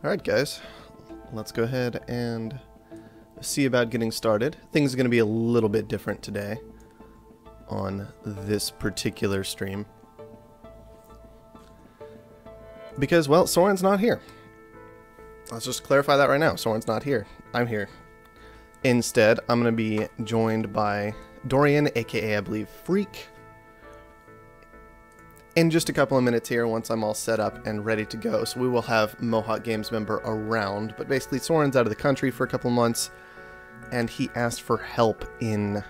Alright guys, let's go ahead and see about getting started. Things are going to be a little bit different today on this particular stream. Because, well, Soren's not here. Let's just clarify that right now. Soren's not here. I'm here. Instead, I'm going to be joined by Dorian, aka I believe Freak, in just a couple of minutes here once I'm all set up and ready to go. So we will have Mohawk Games member around, but basically Soren's out of the country for a couple of months and he asked for help in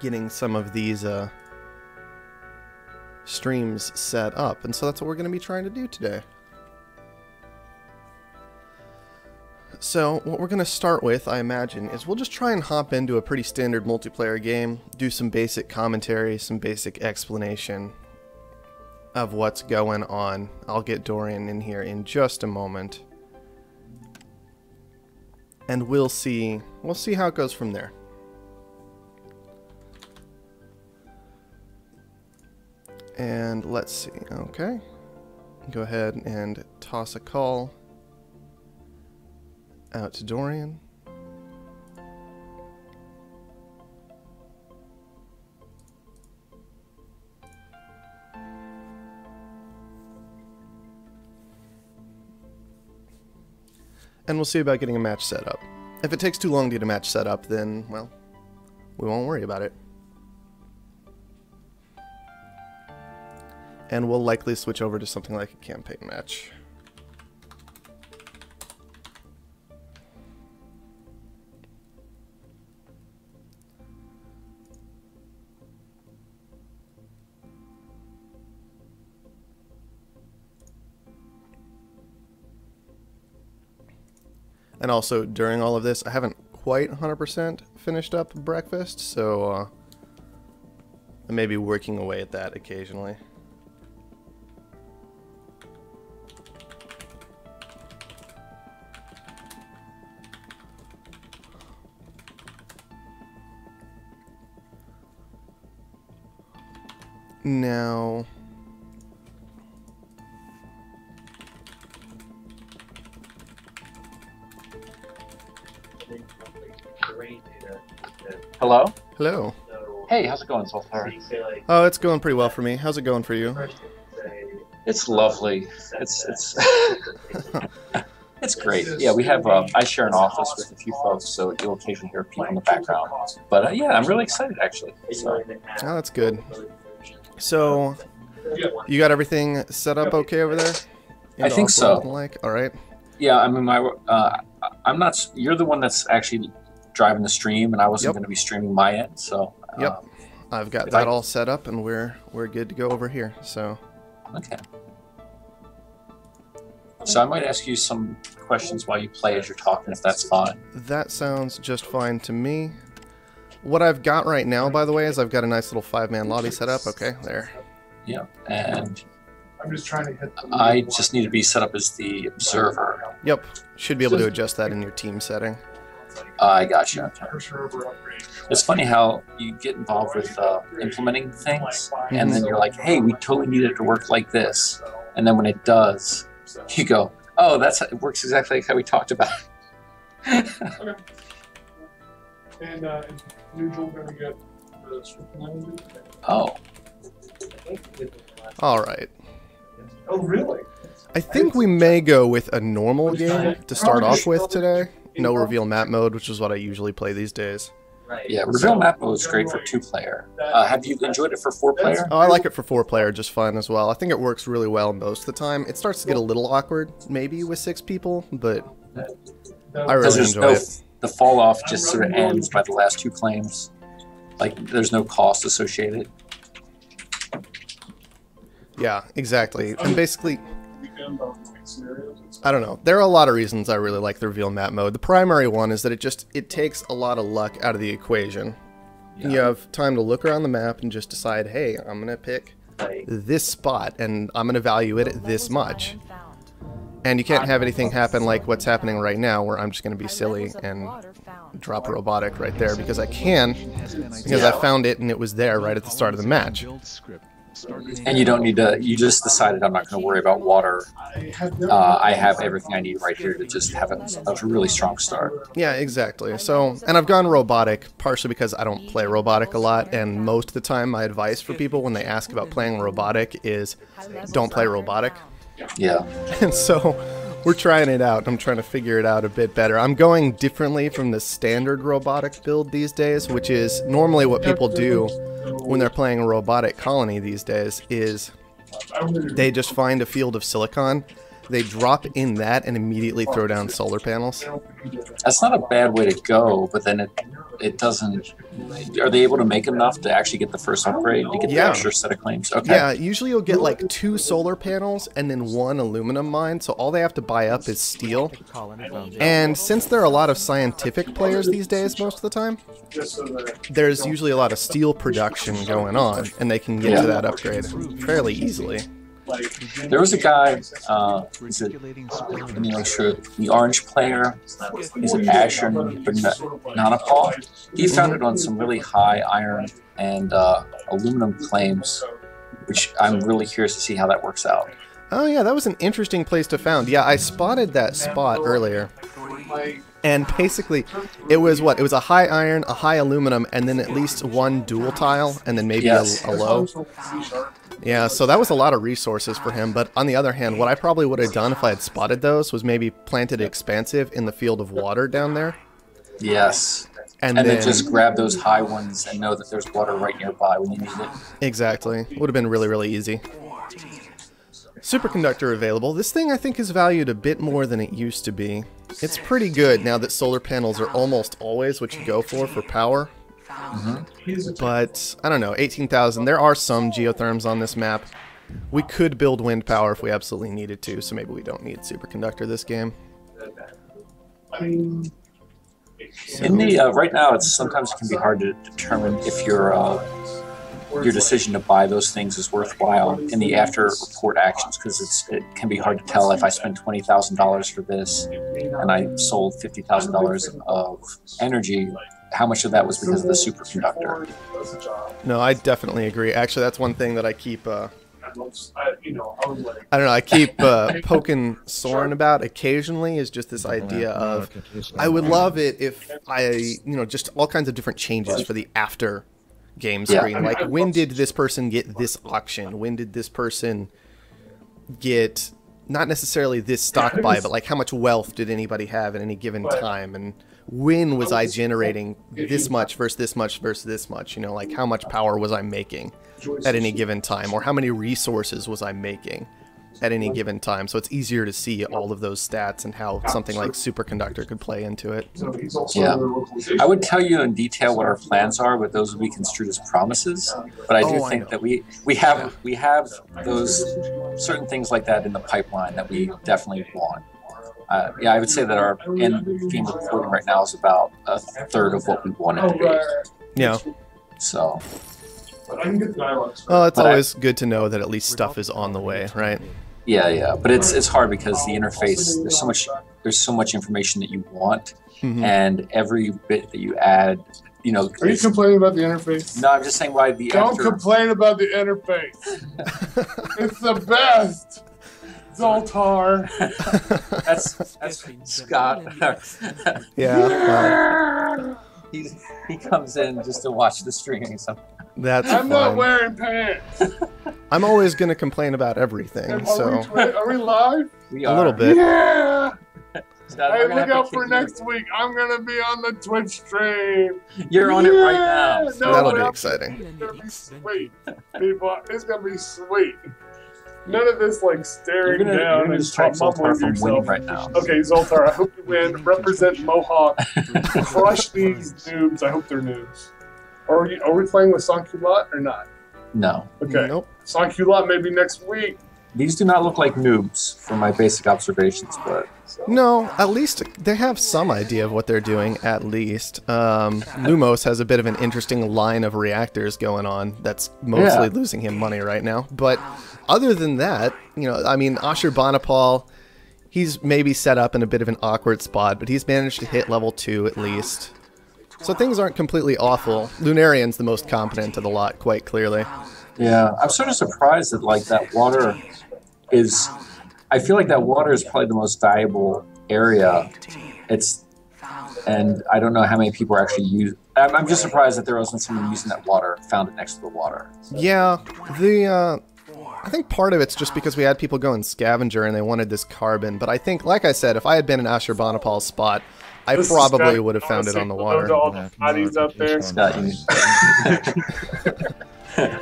getting some of these streams set up, and so that's what we're going to be trying to do today. So what we're going to start with, I imagine, is we'll just try and hop into a pretty standard multiplayer game, do some basic commentary, some basic explanation of what's going on. I'll get Dorian in here in just a moment. And we'll see how it goes from there. And let's see, okay. Go ahead and toss a call out to Dorian. And we'll see about getting a match set up. If it takes too long to get a match set up, then, well, we won't worry about it. And we'll likely switch over to something like a campaign match. And also, during all of this, I haven't quite 100% finished up breakfast, so I may be working away at that occasionally. Now, Hello? hello. Hey, how's it going so far? Oh, it's going pretty well for me. How's it going for you? It's lovely. It's it's great. Yeah, we have I share an office with a few folks, so you'll occasionally hear people in the background. But yeah, I'm really excited actually. So. Oh, that's good. So, you got everything set up okay over there? I think so. Like, all right. Yeah, I mean, I'm not. You're the one that's actually driving the stream, and I wasn't going to be streaming my end. So. Yep. I've got that all set up, and we're good to go over here. So. Okay. So I might ask you some questions while you play as you're talking, if that's fine. That sounds just fine to me. What I've got right now, by the way, is I've got a nice little 5-man lobby set up. Okay, there. Yeah, and I'm just trying to hit I just need to be set up as the observer. Yep, should be able to adjust that in your team setting. I gotcha. It's funny how you get involved with implementing things, and then you're like, hey, we totally need it to work like this. And then when it does, you go, oh, it works exactly like how we talked about. Okay. And neutral gonna get the script language. Oh. All right. Oh, really? I think we may go with a normal game to start off with today. No reveal map mode, which is what I usually play these days. Yeah, reveal map mode is great for 2-player. Have you enjoyed it for 4-player? Oh, I like it for 4-player just fine as well. I think it works really well most of the time. It starts to get a little awkward, maybe with 6 people, but I really enjoy it. The fall off just sort of ends by the last 2 claims. Like, there's no cost associated. Yeah, exactly. And basically, I don't know. There are a lot of reasons I really like the reveal map mode. The primary one is that it takes a lot of luck out of the equation. Yeah. You have time to look around the map and just decide, hey, I'm going to pick this spot and I'm going to value it at this much. And you can't have anything happen like what's happening right now where I'm just going to be silly and drop a robotic right there because I can, because I found it and it was there right at the start of the match. And you don't need to. You just decided I'm not going to worry about water. I have everything I need right here to just have a really strong start. Yeah, exactly. So, and I've gone robotic partially because I don't play robotic a lot, and most of the time my advice for people when they ask about playing robotic is don't play robotic. Yeah. And so we're trying it out. I'm trying to figure it out a bit better. I'm going differently from the standard robotic build these days, which is normally what people do when they're playing a robotic colony these days is they just find a field of silicon, they drop in that and immediately throw down solar panels. That's not a bad way to go, but then it doesn't. Are they able to make enough to actually get the first upgrade to get the extra set of claims? Okay. Yeah, usually you'll get like 2 solar panels and then 1 aluminum mine, so all they have to buy up is steel. And since there are a lot of scientific players these days most of the time, there's usually a lot of steel production going on, and they can get to that upgrade fairly easily. There was a guy, is it, let me make sure, the orange player, is it Asher Nanapal? He found it on some really high iron and aluminum claims, which I'm really curious to see how that works out. Oh yeah, that was an interesting place to found. Yeah, I spotted that spot earlier. And basically, it was what? It was a high iron, a high aluminum, and then at least 1 dual tile, and then maybe a low. Yeah, so that was a lot of resources for him, but on the other hand, what I probably would have done if I had spotted those was maybe planted expansive in the field of water down there. Yes. And then just grab those high ones and know that there's water right nearby when you need it. Exactly. Would have been really, really easy. Superconductor available. This thing I think is valued a bit more than it used to be. It's pretty good now that solar panels are almost always what you go for power. But, I don't know, 18,000. There are some geotherms on this map. We could build wind power if we absolutely needed to, so maybe we don't need superconductor this game. In the right now, sometimes it can be hard to determine if your decision to buy those things is worthwhile in the after report actions, because it can be hard to tell if I spent $20,000 for this and I sold $50,000 of energy. How much of that was because of the superconductor? No, I definitely agree. Actually, that's one thing that I keep, I don't know, I keep poking Soren about occasionally, is just this idea of, I would love it if just all kinds of different changes for the after game screen. Like, when did this person get this auction? When did this person get, not necessarily this stock buy, but like how much wealth did anybody have at any given time? And when was I generating this much versus this much versus this much? You know, like how much power was I making at any given time? Or how many resources was I making at any given time? So it's easier to see all of those stats and how something like superconductor could play into it. Yeah. I would tell you in detail what our plans are, but those would be construed as promises. But I do think that we have those certain things like that in the pipeline that we definitely want. Yeah, I would say that our end theme reporting right now is about 1/3 of what we want it to be. Yeah. So. Well, it's always good to know that at least stuff is on the way, right? Yeah. But it's hard because the interface, there's so much information that you want, and every bit that you add, you know. Are you complaining about the interface? No, I'm just saying why the. Don't complain about the interface. It's the best. Zoltar. That's Scott. Yeah. He comes in just to watch the stream. So. I'm not wearing pants. I'm always going to complain about everything. Are we live? We are. A little bit. Yeah. Hey, look out for next week. I'm going to be on the Twitch stream. You're on it right now. No, that'll be exciting. It's going to be sweet. People, it's going to be sweet. None of this like staring down and mumbling to yourself. Right now. Okay, Zoltar, I hope you win. Represent Mohawk. Crush these noobs. I hope they're noobs. Are we playing with Sans-Culotte or not? No. Okay. Nope. Sans-Culotte maybe next week. These do not look like noobs from my basic observations, but... No, at least they have some idea of what they're doing, at least. Lumos has a bit of an interesting line of reactors going on that's mostly losing him money right now. But other than that, you know, I mean, Ashurbanipal, he's maybe set up in a bit of an awkward spot, but he's managed to hit level 2 at least. So things aren't completely awful. Lunarian's the most competent of the lot, quite clearly. Yeah, I'm sort of surprised that like that water is. I feel like that water is probably the most valuable area. And I don't know how many people are actually use. I'm just surprised that there wasn't someone using that water, found it next to the water. Yeah, I think part of it's just because we had people go and scavenger and they wanted this carbon. But I think, like I said, if I had been in Ashurbanipal's spot, I probably would have found it on the water. To all the bodies up there.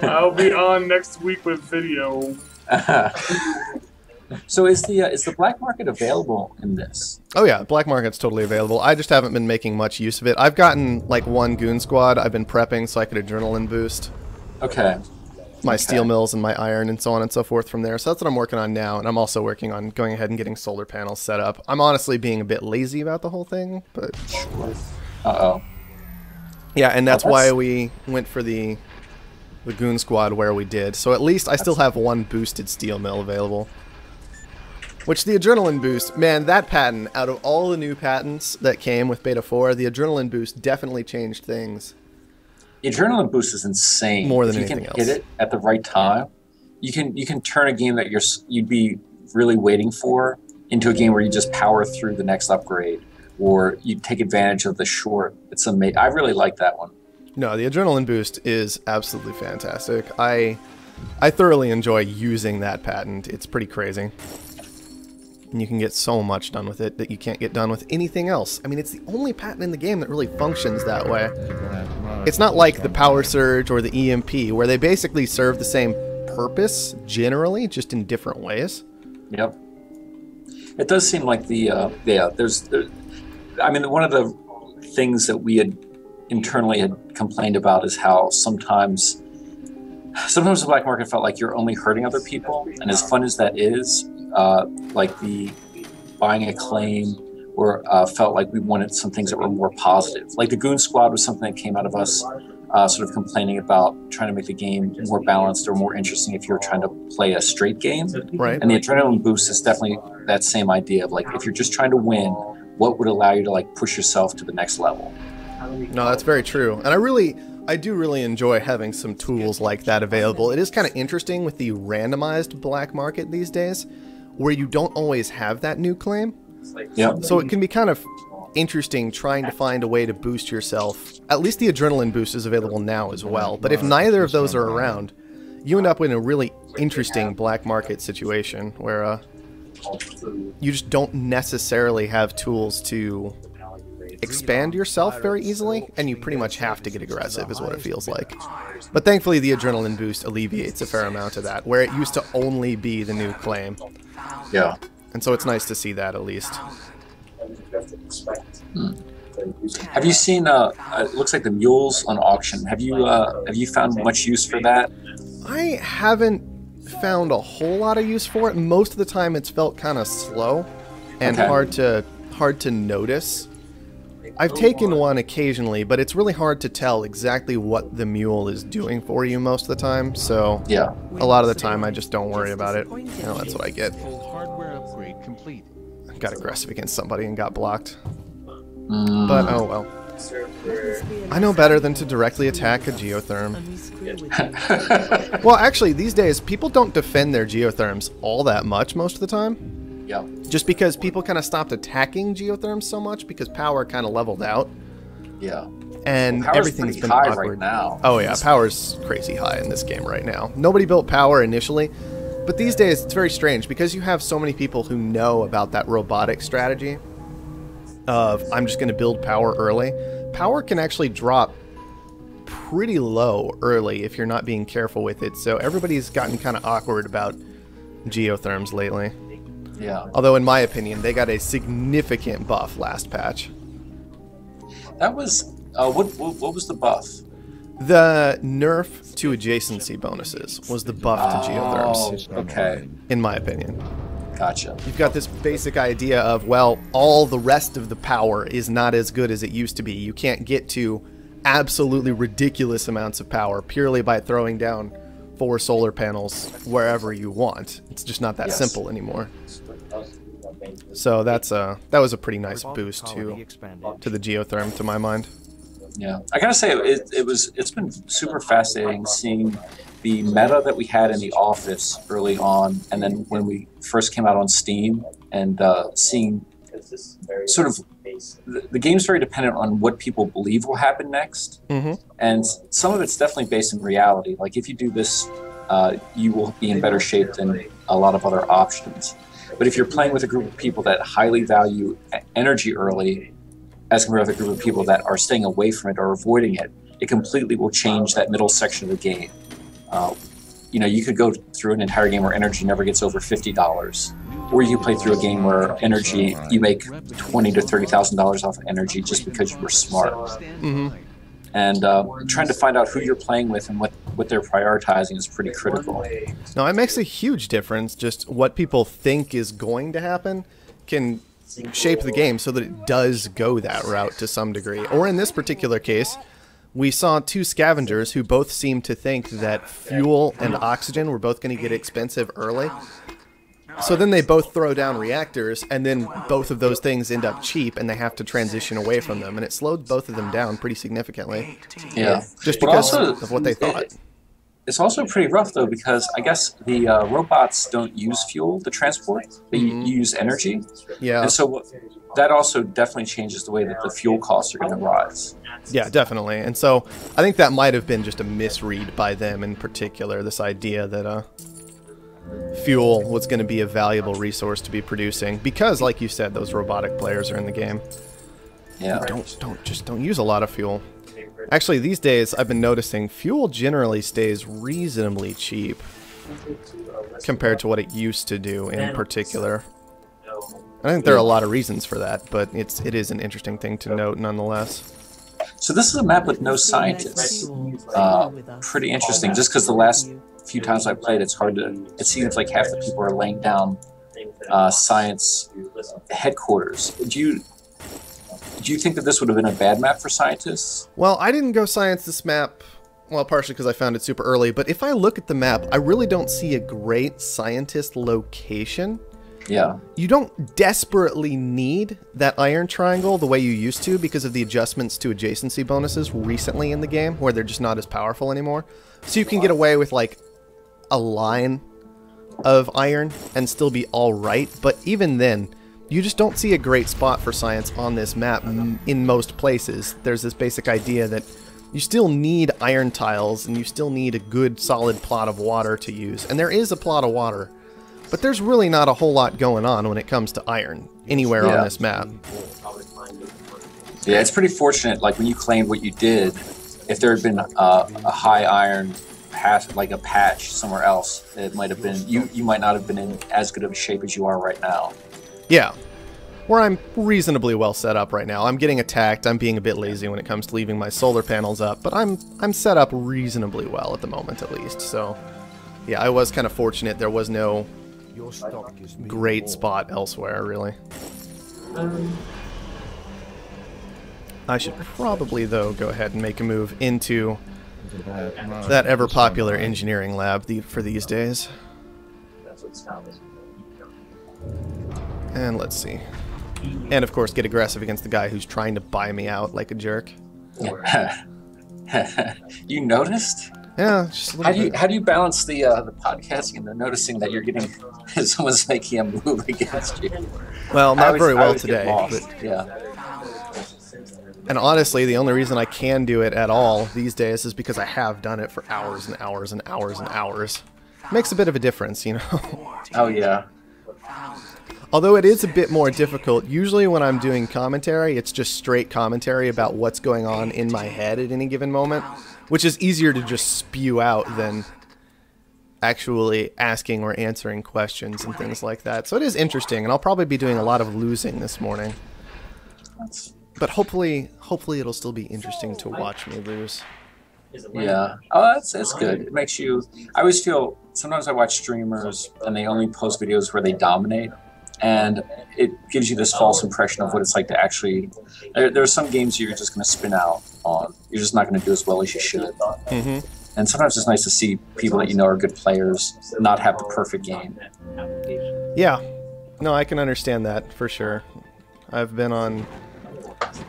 I'll be on next week with video. So is the black market available in this? Oh yeah, black market's totally available. I just haven't been making much use of it. I've gotten like one goon squad. I've been prepping so I could adrenaline boost. Okay. My steel mills and my iron and so on and so forth from there. So that's what I'm working on now, and I'm also working on going ahead and getting solar panels set up. I'm honestly being a bit lazy about the whole thing, but... Uh-oh. Yeah, and that's why we went for the goon squad where we did. So at least I still have one boosted steel mill available. Which the adrenaline boost, man, that patent, out of all the new patents that came with Beta 4, the adrenaline boost definitely changed things. The adrenaline boost is insane. More than if you anything can hit it at the right time, you can turn a game that you'd be really waiting for into a game where you just power through the next upgrade, or you take advantage of the short. It's amazing. I really like that one. No, the adrenaline boost is absolutely fantastic. I thoroughly enjoy using that patent. It's pretty crazy. And you can get so much done with it that you can't get done with anything else. I mean, it's the only patent in the game that really functions that way. It's not like the Power Surge or the EMP, where they basically serve the same purpose, generally, just in different ways. Yep. It does seem like I mean, one of the things that we had internally had complained about is how sometimes the black market felt like you're only hurting other people, and as fun as that is, like the buying a claim, or felt like we wanted some things that were more positive. Like the Goon Squad was something that came out of us sort of complaining about trying to make the game more balanced or more interesting if you're trying to play a straight game. Right. And the adrenaline boost is definitely that same idea of like, if you're just trying to win, what would allow you to like push yourself to the next level? No, that's very true. And I do really enjoy having some tools like that available. It is kind of interesting with the randomized black market these days, where you don't always have that new claim. Yep. So it can be kind of interesting trying to find a way to boost yourself. At least the adrenaline boost is available now as well. But if neither of those are around, you end up in a really interesting black market situation where you just don't necessarily have tools to expand yourself very easily, and you pretty much have to get aggressive is what it feels like. But thankfully the adrenaline boost alleviates a fair amount of that, where it used to only be the new claim. Yeah. And so it's nice to see that at least. Have you seen it looks like the mules on auction? Have you found much use for that? I haven't found a whole lot of use for it. Most of the time it's felt kind of slow and hard to notice. I've taken one occasionally, but it's really hard to tell exactly what the mule is doing for you most of the time. So yeah, a lot of the time I just don't worry about it. You know, that's what I get. Hardware upgrade complete. I got aggressive against somebody and got blocked. But oh well. I know better than to directly attack a geotherm. Well, actually, these days, people don't defend their geotherms all that much most of the time. Yeah. Just because people kind of stopped attacking geotherms so much because power kind of leveled out. Yeah. And well, everything's been high awkward right now. Oh yeah, power's crazy high in this game right now. Nobody built power initially, but these days it's very strange because you have so many people who know about that robotic strategy of I'm just going to build power early. Power can actually drop pretty low early if you're not being careful with it. So everybody's gotten kind of awkward about geotherms lately. Yeah. Although in my opinion, they got a significant buff last patch. That was what was the buff? The nerf to adjacency bonuses was the buff to geotherms. Okay. In my opinion. Gotcha. You've got this basic idea of, well, all the rest of the power is not as good as it used to be. You can't get to absolutely ridiculous amounts of power purely by throwing down 4 solar panels wherever you want. It's just not that simple anymore. So that was a pretty nice boost to the geotherm, to my mind. Yeah, I gotta say it's been super fascinating seeing the meta that we had in the office early on, and then when we first came out on Steam, and seeing sort of the game's very dependent on what people believe will happen next, and some of it's definitely based in reality. Like if you do this, you will be in better shape than a lot of other options. But if you're playing with a group of people that highly value energy early, as compared with a group of people that are staying away from it or avoiding it, it completely will change that middle section of the game. You know, you could go through an entire game where energy never gets over $50, or you play through a game where energy, you make $20,000 to $30,000 off of energy just because you were smart. And trying to find out who you're playing with and what they're prioritizing is pretty critical. No, it makes a huge difference. Just what people think is going to happen can shape the game so that it does go that route to some degree. Or in this particular case, we saw two scavengers who both seemed to think that fuel and oxygen were both going to get expensive early. So then they both throw down reactors, and then both of those things end up cheap, and they have to transition away from them. And it slowed both of them down pretty significantly. Yeah. Just because of what they thought. It's also pretty rough, though, because I guess the robots don't use fuel to transport. They use energy. Yeah. And so that also definitely changes the way that the fuel costs are going to rise. Yeah, definitely. And so I think that might have been just a misread by them in particular, this idea that fuel was going to be a valuable resource to be producing. Because, like you said, those robotic players are in the game. Yeah. Don't use a lot of fuel. Actually, these days, I've been noticing fuel generally stays reasonably cheap compared to what it used to do in particular. I think there are a lot of reasons for that, but it is an interesting thing to note nonetheless. So this is a map with no scientists. Pretty interesting, just because the last few times I played, it seems like half the people are laying down science headquarters. Do you think that this would have been a bad map for scientists? Well, I didn't go science this map, well, partially because I found it super early, but if I look at the map, I really don't see a great scientist location. Yeah. You don't desperately need that iron triangle the way you used to because of the adjustments to adjacency bonuses recently in the game, where they're just not as powerful anymore. So you can get away with, like, a line of iron and still be alright, but even then, you just don't see a great spot for science on this map in most places. There's this basic idea that you still need iron tiles and you still need a good solid plot of water to use. And there is a plot of water, but there's really not a whole lot going on when it comes to iron anywhere on this map. Yeah, it's pretty fortunate, like when you claimed what you did, if there had been a high iron patch, like a patch somewhere else, it might have been, you might not have been in as good of a shape as you are right now. Yeah, where I'm reasonably well set up right now. I'm getting attacked. I'm being a bit lazy when it comes to leaving my solar panels up, but I'm set up reasonably well at the moment, at least. So, yeah, I was kind of fortunate. There was no great spot elsewhere, really. I should probably, though, go ahead and make a move into that ever-popular engineering lab for these days. And let's see. And of course, get aggressive against the guy who's trying to buy me out like a jerk. You noticed? Yeah, just a little bit. How do you balance the podcasting and the noticing that you're getting someone's making a move against you? Well, not very well today. But, yeah. And honestly, the only reason I can do it at all these days is because I have done it for hours and hours and hours and hours. It makes a bit of a difference, you know. Oh yeah. Although it is a bit more difficult, usually when I'm doing commentary, it's just straight commentary about what's going on in my head at any given moment, which is easier to just spew out than actually asking or answering questions and things like that. So it is interesting, and I'll probably be doing a lot of losing this morning. But hopefully it'll still be interesting to watch me lose. Yeah. Oh, that's good. It makes you... I always feel... Sometimes I watch streamers, and they only post videos where they dominate. And it gives you this false impression of what it's like to actually... There are some games you're just going to spin out on. You're just not going to do as well as you should. Mm-hmm. And sometimes it's nice to see people that you know are good players not have the perfect game. Yeah. No, I can understand that for sure. I've been on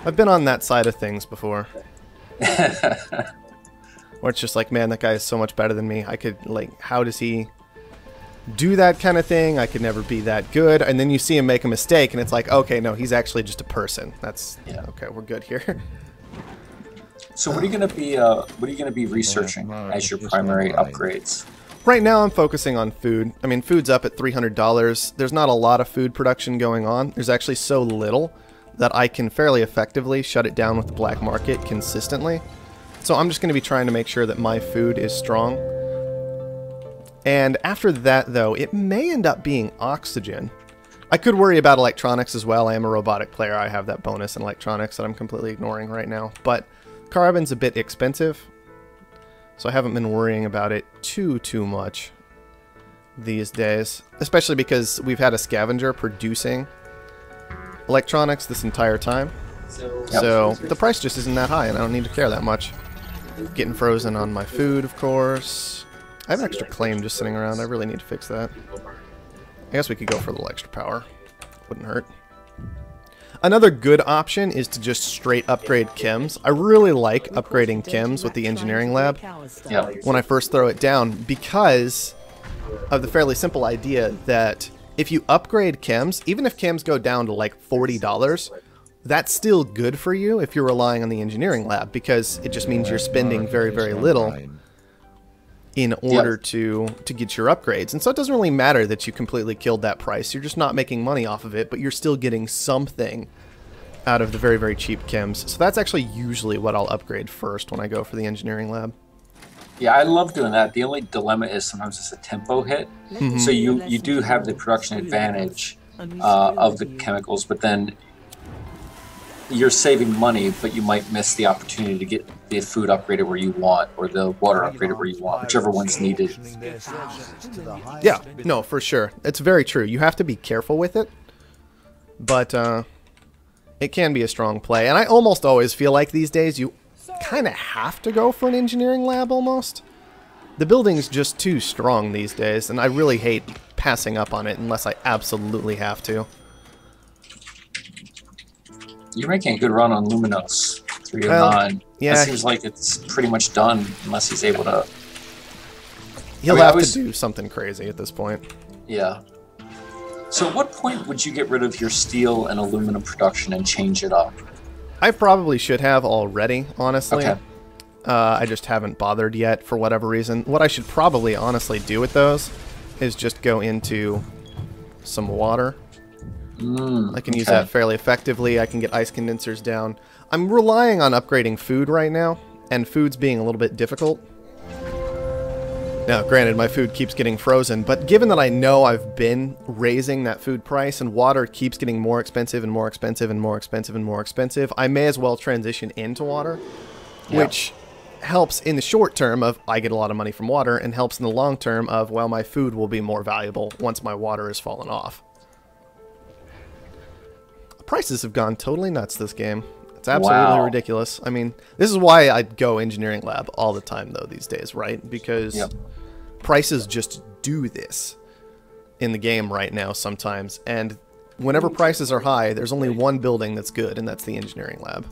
that side of things before. Or it's just like, man, that guy is so much better than me. I could, like, how does he do that kind of thing? I could never be that good. And then you see him make a mistake, and it's like, okay, no, he's actually just a person. That's, okay, we're good here. So what are you gonna be researching as your primary upgrades? Right now I'm focusing on food. I mean, food's up at $300. There's not a lot of food production going on. There's actually so little that I can fairly effectively shut it down with the black market consistently. So I'm just going to be trying to make sure that my food is strong. And after that, though, it may end up being oxygen. I could worry about electronics as well. I am a robotic player. I have that bonus in electronics that I'm completely ignoring right now. But carbon's a bit expensive, so I haven't been worrying about it too much these days. Especially because we've had a scavenger producing electronics this entire time. So the price just isn't that high, and I don't need to care that much. Getting frozen on my food, of course. I have an extra claim just sitting around. I really need to fix that. I guess we could go for a little extra power. Wouldn't hurt. Another good option is to just straight upgrade chems. I really like upgrading chems with the engineering lab when I first throw it down, because of the fairly simple idea that if you upgrade chems, even if chems go down to like $40, that's still good for you if you're relying on the engineering lab, because it just means you're spending very, very little in order to get your upgrades. And so it doesn't really matter that you completely killed that price. You're just not making money off of it, but you're still getting something out of the very, very cheap chems. So that's actually usually what I'll upgrade first when I go for the engineering lab. Yeah, I love doing that. The only dilemma is sometimes it's a tempo hit. So you do have the production advantage of the chemicals, but then you're saving money, but you might miss the opportunity to get the food upgraded where you want, or the water upgraded where you want, whichever one's needed. Yeah, no, for sure. It's very true. You have to be careful with it, but it can be a strong play. And I almost always feel like these days you kind of have to go for an engineering lab almost. The building's just too strong these days, and I really hate passing up on it unless I absolutely have to. You're making a good run on Luminos 309. Yeah, it seems like it's pretty much done unless he's able to. He'll have to do something crazy at this point. Yeah. So at what point would you get rid of your steel and aluminum production and change it up? I probably should have already, honestly. Okay. I just haven't bothered yet for whatever reason. What I should probably honestly do with those is just go into some water. I can use that fairly effectively. I can get ice condensers down. I'm relying on upgrading food right now, and food's being a little bit difficult. Now, granted, my food keeps getting frozen, but given that I know I've been raising that food price and water keeps getting more expensive and more expensive and more expensive and more expensive, I may as well transition into water, which helps in the short term of I get a lot of money from water, and helps in the long term of, well, my food will be more valuable once my water has fallen off. Prices have gone totally nuts this game. It's absolutely ridiculous. I mean, this is why I go engineering lab all the time, though, these days, right? Because prices just do this in the game right now sometimes. And whenever prices are high, there's only one building that's good, and that's the engineering lab.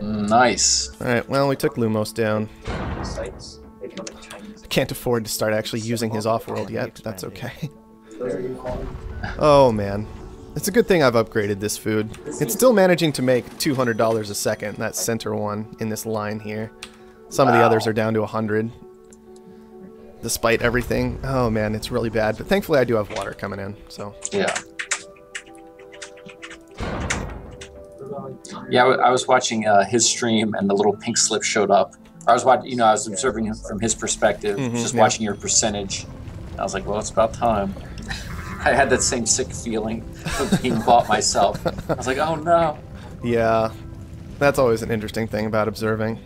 Nice. All right, well, we took Lumos down. I can't afford to start actually using his Offworld yet, but that's okay. Oh man, it's a good thing I've upgraded this food. It's still managing to make $200 a second, that center one in this line here. Some of the others are down to 100, despite everything. Oh man, it's really bad, but thankfully I do have water coming in, so. Yeah, I was watching his stream, and the little pink slip showed up. I was watching, I was observing him from his perspective, just watching your percentage. I was like, well, it's about time. I had that same sick feeling of being bought myself. I was like, oh no. Yeah, that's always an interesting thing about observing.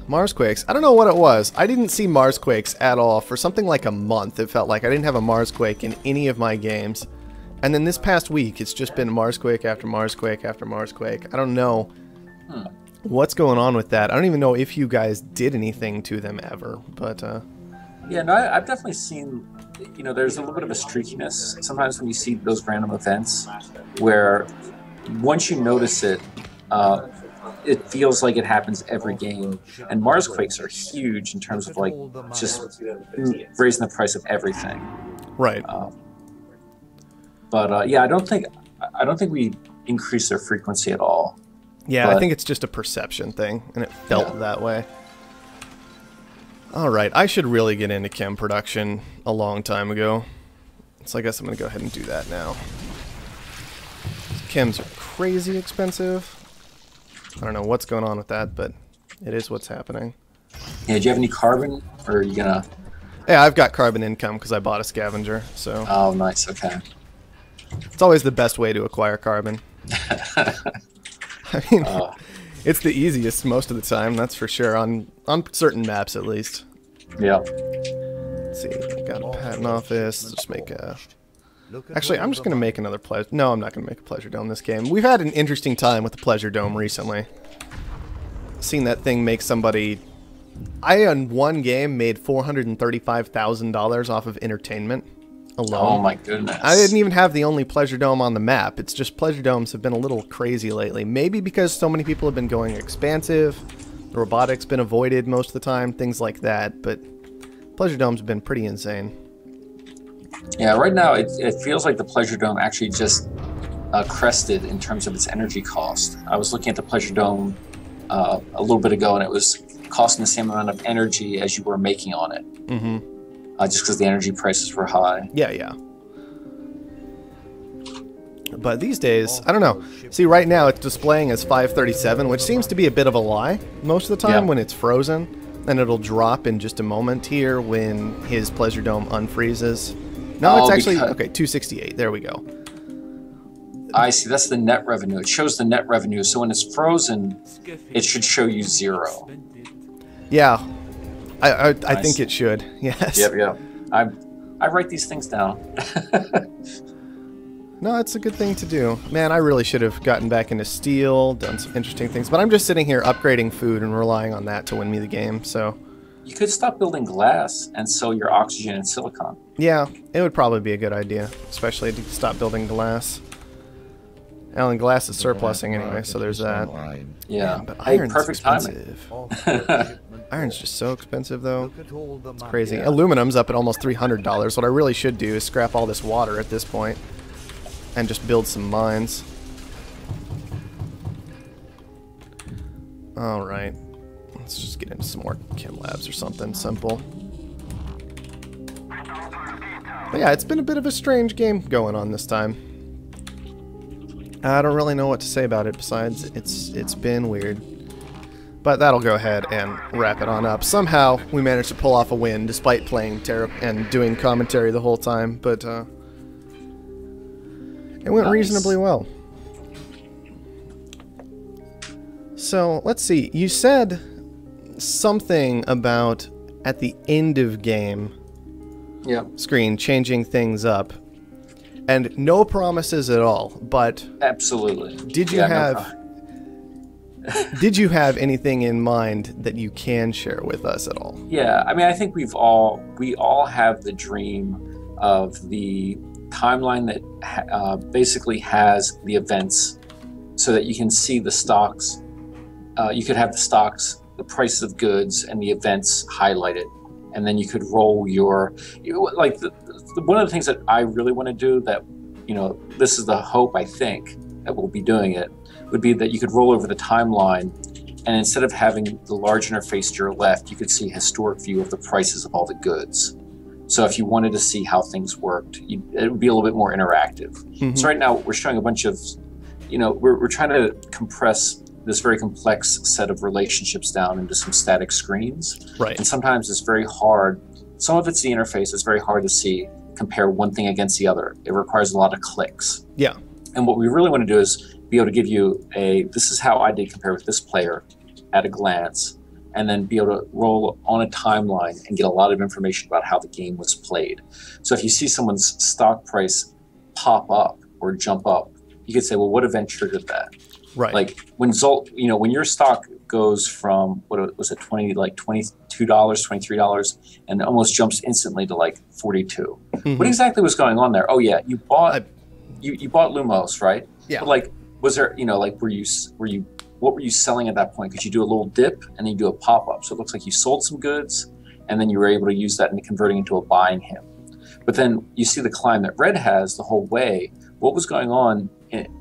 Marsquakes. I don't know what it was. I didn't see Marsquakes at all for something like a month. It felt like I didn't have a Marsquake in any of my games. And then this past week, it's just been Marsquake after Marsquake after Marsquake. I don't know what's going on with that. I don't even know if you guys did anything to them ever, but... Yeah, no, I've definitely seen, there's a little bit of a streakiness sometimes when you see those random events where once you notice it, it feels like it happens every game. And Mars quakes are huge in terms of like just raising the price of everything. Right. But yeah, I don't think we increase their frequency at all. Yeah, I think it's just a perception thing, and it felt that way. All right, I should really get into chem production a long time ago. So I guess I'm going to go ahead and do that now. Chems are crazy expensive. I don't know what's going on with that, but it is what's happening. Yeah, do you have any carbon, or are you going to... Yeah, I've got carbon income because I bought a scavenger, so... Oh, nice, okay. It's always the best way to acquire carbon. I mean, it's the easiest most of the time, that's for sure, on certain maps at least. Yeah. Let's see, got a patent office, let's just make a... Actually, I'm just going to make another pleasure... No, I'm not going to make a pleasure dome this game. We've had an interesting time with the pleasure dome recently. Seen that thing make somebody... I, in one game, made $435,000 off of entertainment alone. Oh my goodness. I didn't even have the only pleasure dome on the map. It's just pleasure domes have been a little crazy lately. Maybe because so many people have been going expansive, the robotics been avoided most of the time, things like that, but pleasure domes have been pretty insane. Yeah, right now it feels like the pleasure dome actually just crested in terms of its energy cost. I was looking at the pleasure dome a little bit ago, and it was costing the same amount of energy as you were making on it. Mm-hmm. Just because the energy prices were high. Yeah, yeah. But these days, I don't know. See, right now it's displaying as 537, which seems to be a bit of a lie most of the time when it's frozen. And it'll drop in just a moment here when his pleasure dome unfreezes. No, it's actually... Okay, 268. There we go. I see. That's the net revenue. It shows the net revenue. So when it's frozen, it should show you 0. Yeah. I think it should. Yes. Yep. I write these things down. No, it's a good thing to do. Man, I really should have gotten back into steel, done some interesting things. But I'm just sitting here upgrading food and relying on that to win me the game, so... You could stop building glass and sell your oxygen and silicon. Yeah, it would probably be a good idea, especially to stop building glass. Alan, glass is surplusing anyway, so there's that. Yeah, but hey, iron's perfect expensive. Iron's just so expensive, though. It's crazy. Aluminum's up at almost $300. What I really should do is scrap all this water at this point and just build some mines. Alright. Let's just get into some more chem labs or something simple. But yeah, it's been a bit of a strange game going on this time. I don't really know what to say about it besides it's been weird. But that'll go ahead and wrap it on up. Somehow we managed to pull off a win despite playing and doing commentary the whole time, but it went reasonably well. So, let's see. You said something about at the end of game screen changing things up. And no promises at all, but absolutely. Did you did you have anything in mind that you can share with us at all? Yeah, I mean, I think we all have the dream of the timeline that basically has the events, so that you can see the stocks. You could have the stocks, the prices of goods, and the events highlighted, and then you could roll your one of the things that I really want to do, that, you know, this is the hope I think that we'll be doing it, would be that you could roll over the timeline, and instead of having the large interface to your left, you could see a historic view of the prices of all the goods. So if you wanted to see how things worked, it would be a little bit more interactive. Mm-hmm. So right now we're showing a bunch of, you know, we're trying to compress this very complex set of relationships down into some static screens. Right. And sometimes it's very hard. Some of it's the interface. It's very hard to see, compare one thing against the other. It requires a lot of clicks. Yeah. And what we really want to do is be able to give you this is how I did compare with this player at a glance, and then be able to roll on a timeline and get a lot of information about how the game was played. So if you see someone's stock price pop up or jump up, you could say, well, what event triggered that? Right. Like when when your stock goes from, what was it, $22, $23, and almost jumps instantly to like 42. Mm-hmm. What exactly was going on there? Oh yeah, you bought Lumos, right? Yeah. But like, was there, were you what were you selling at that point? Because you do a little dip and then you do a pop-up. So it looks like you sold some goods and then you were able to use that into converting into a buying him. But then you see the climb that red has the whole way. What was going on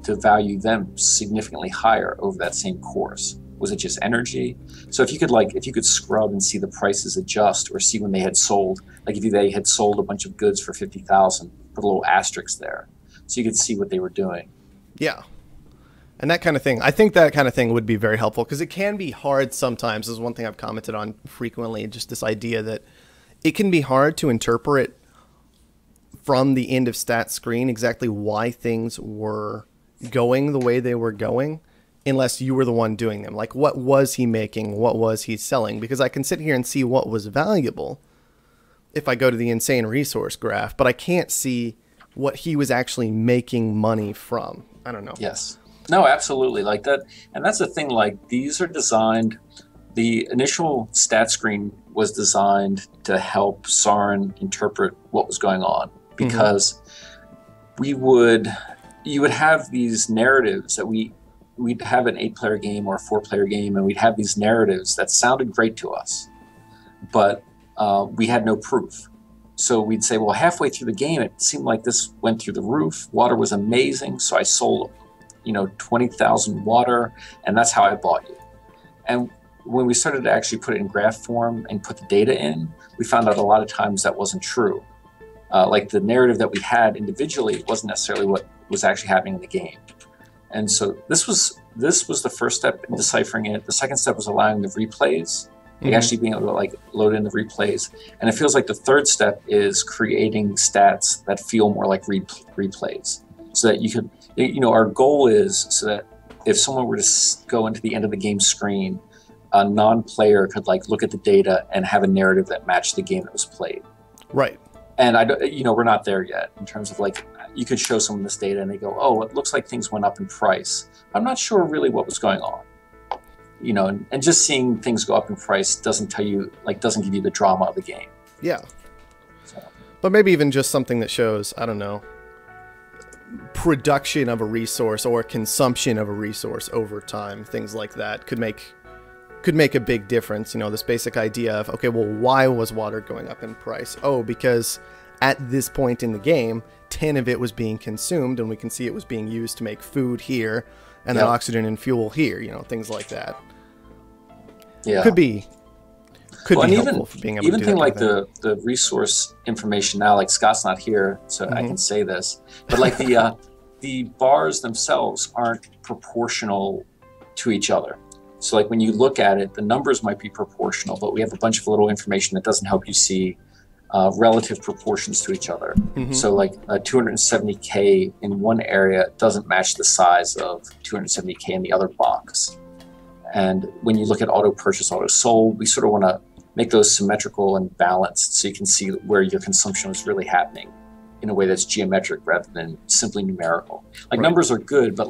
to value them significantly higher over that same course? Was it just energy? So if you could scrub and see the prices adjust, or see when they had sold, like if they had sold a bunch of goods for 50,000, put a little asterisk there, so you could see what they were doing. Yeah. And that kind of thing, I think that kind of thing would be very helpful, because it can be hard sometimes. This is one thing I've commented on frequently, just this idea that it can be hard to interpret from the end of stat screen exactly why things were going the way they were going, unless you were the one doing them. Like, what was he making? What was he selling? Because I can sit here and see what was valuable if I go to the insane resource graph, but I can't see what he was actually making money from. I don't know. Yes. No, absolutely. Like that. And that's the thing, like these are designed, the initial stat screen was designed to help Sauron interpret what was going on, because you would have these narratives that we'd have an 8-player game or a 4-player game, and we'd have these narratives that sounded great to us, but we had no proof. So we'd say, well, halfway through the game, it seemed like this went through the roof. Water was amazing, so I sold 20,000 water, and that's how I bought you. And when we started to actually put it in graph form and put the data in, we found out a lot of times that wasn't true. Like the narrative that we had individually wasn't necessarily what was actually happening in the game. And so this was the first step in deciphering it. The second step was allowing the replays, actually being able to load in the replays. And it feels like the third step is creating stats that feel more like replays, so that you could, our goal is so that if someone were to go into the end of the game screen, a non-player could look at the data and have a narrative that matched the game that was played. Right. And we're not there yet in terms of you could show someone this data and they go, oh, it looks like things went up in price. I'm not sure really what was going on. And just seeing things go up in price doesn't tell you, doesn't give you the drama of the game. Yeah. So. But maybe even just something that shows, I don't know, production of a resource or consumption of a resource over time, things like that could make a big difference. This basic idea of, okay, well, why was water going up in price? Oh, because at this point in the game, 10 of it was being consumed, and we can see it was being used to make food here, and then oxygen and fuel here, things like that. Yeah. Could be helpful for being able to do that. Even thing the resource information now, Scott's not here, so I can say this, but the bars themselves aren't proportional to each other. So when you look at it, the numbers might be proportional, but we have a bunch of little information that doesn't help you see relative proportions to each other. So a 270K in one area doesn't match the size of 270K in the other box. And when you look at auto purchase, auto sold, we sort of want to make those symmetrical and balanced so you can see where your consumption is really happening in a way that's geometric rather than simply numerical. Right. Numbers are good, but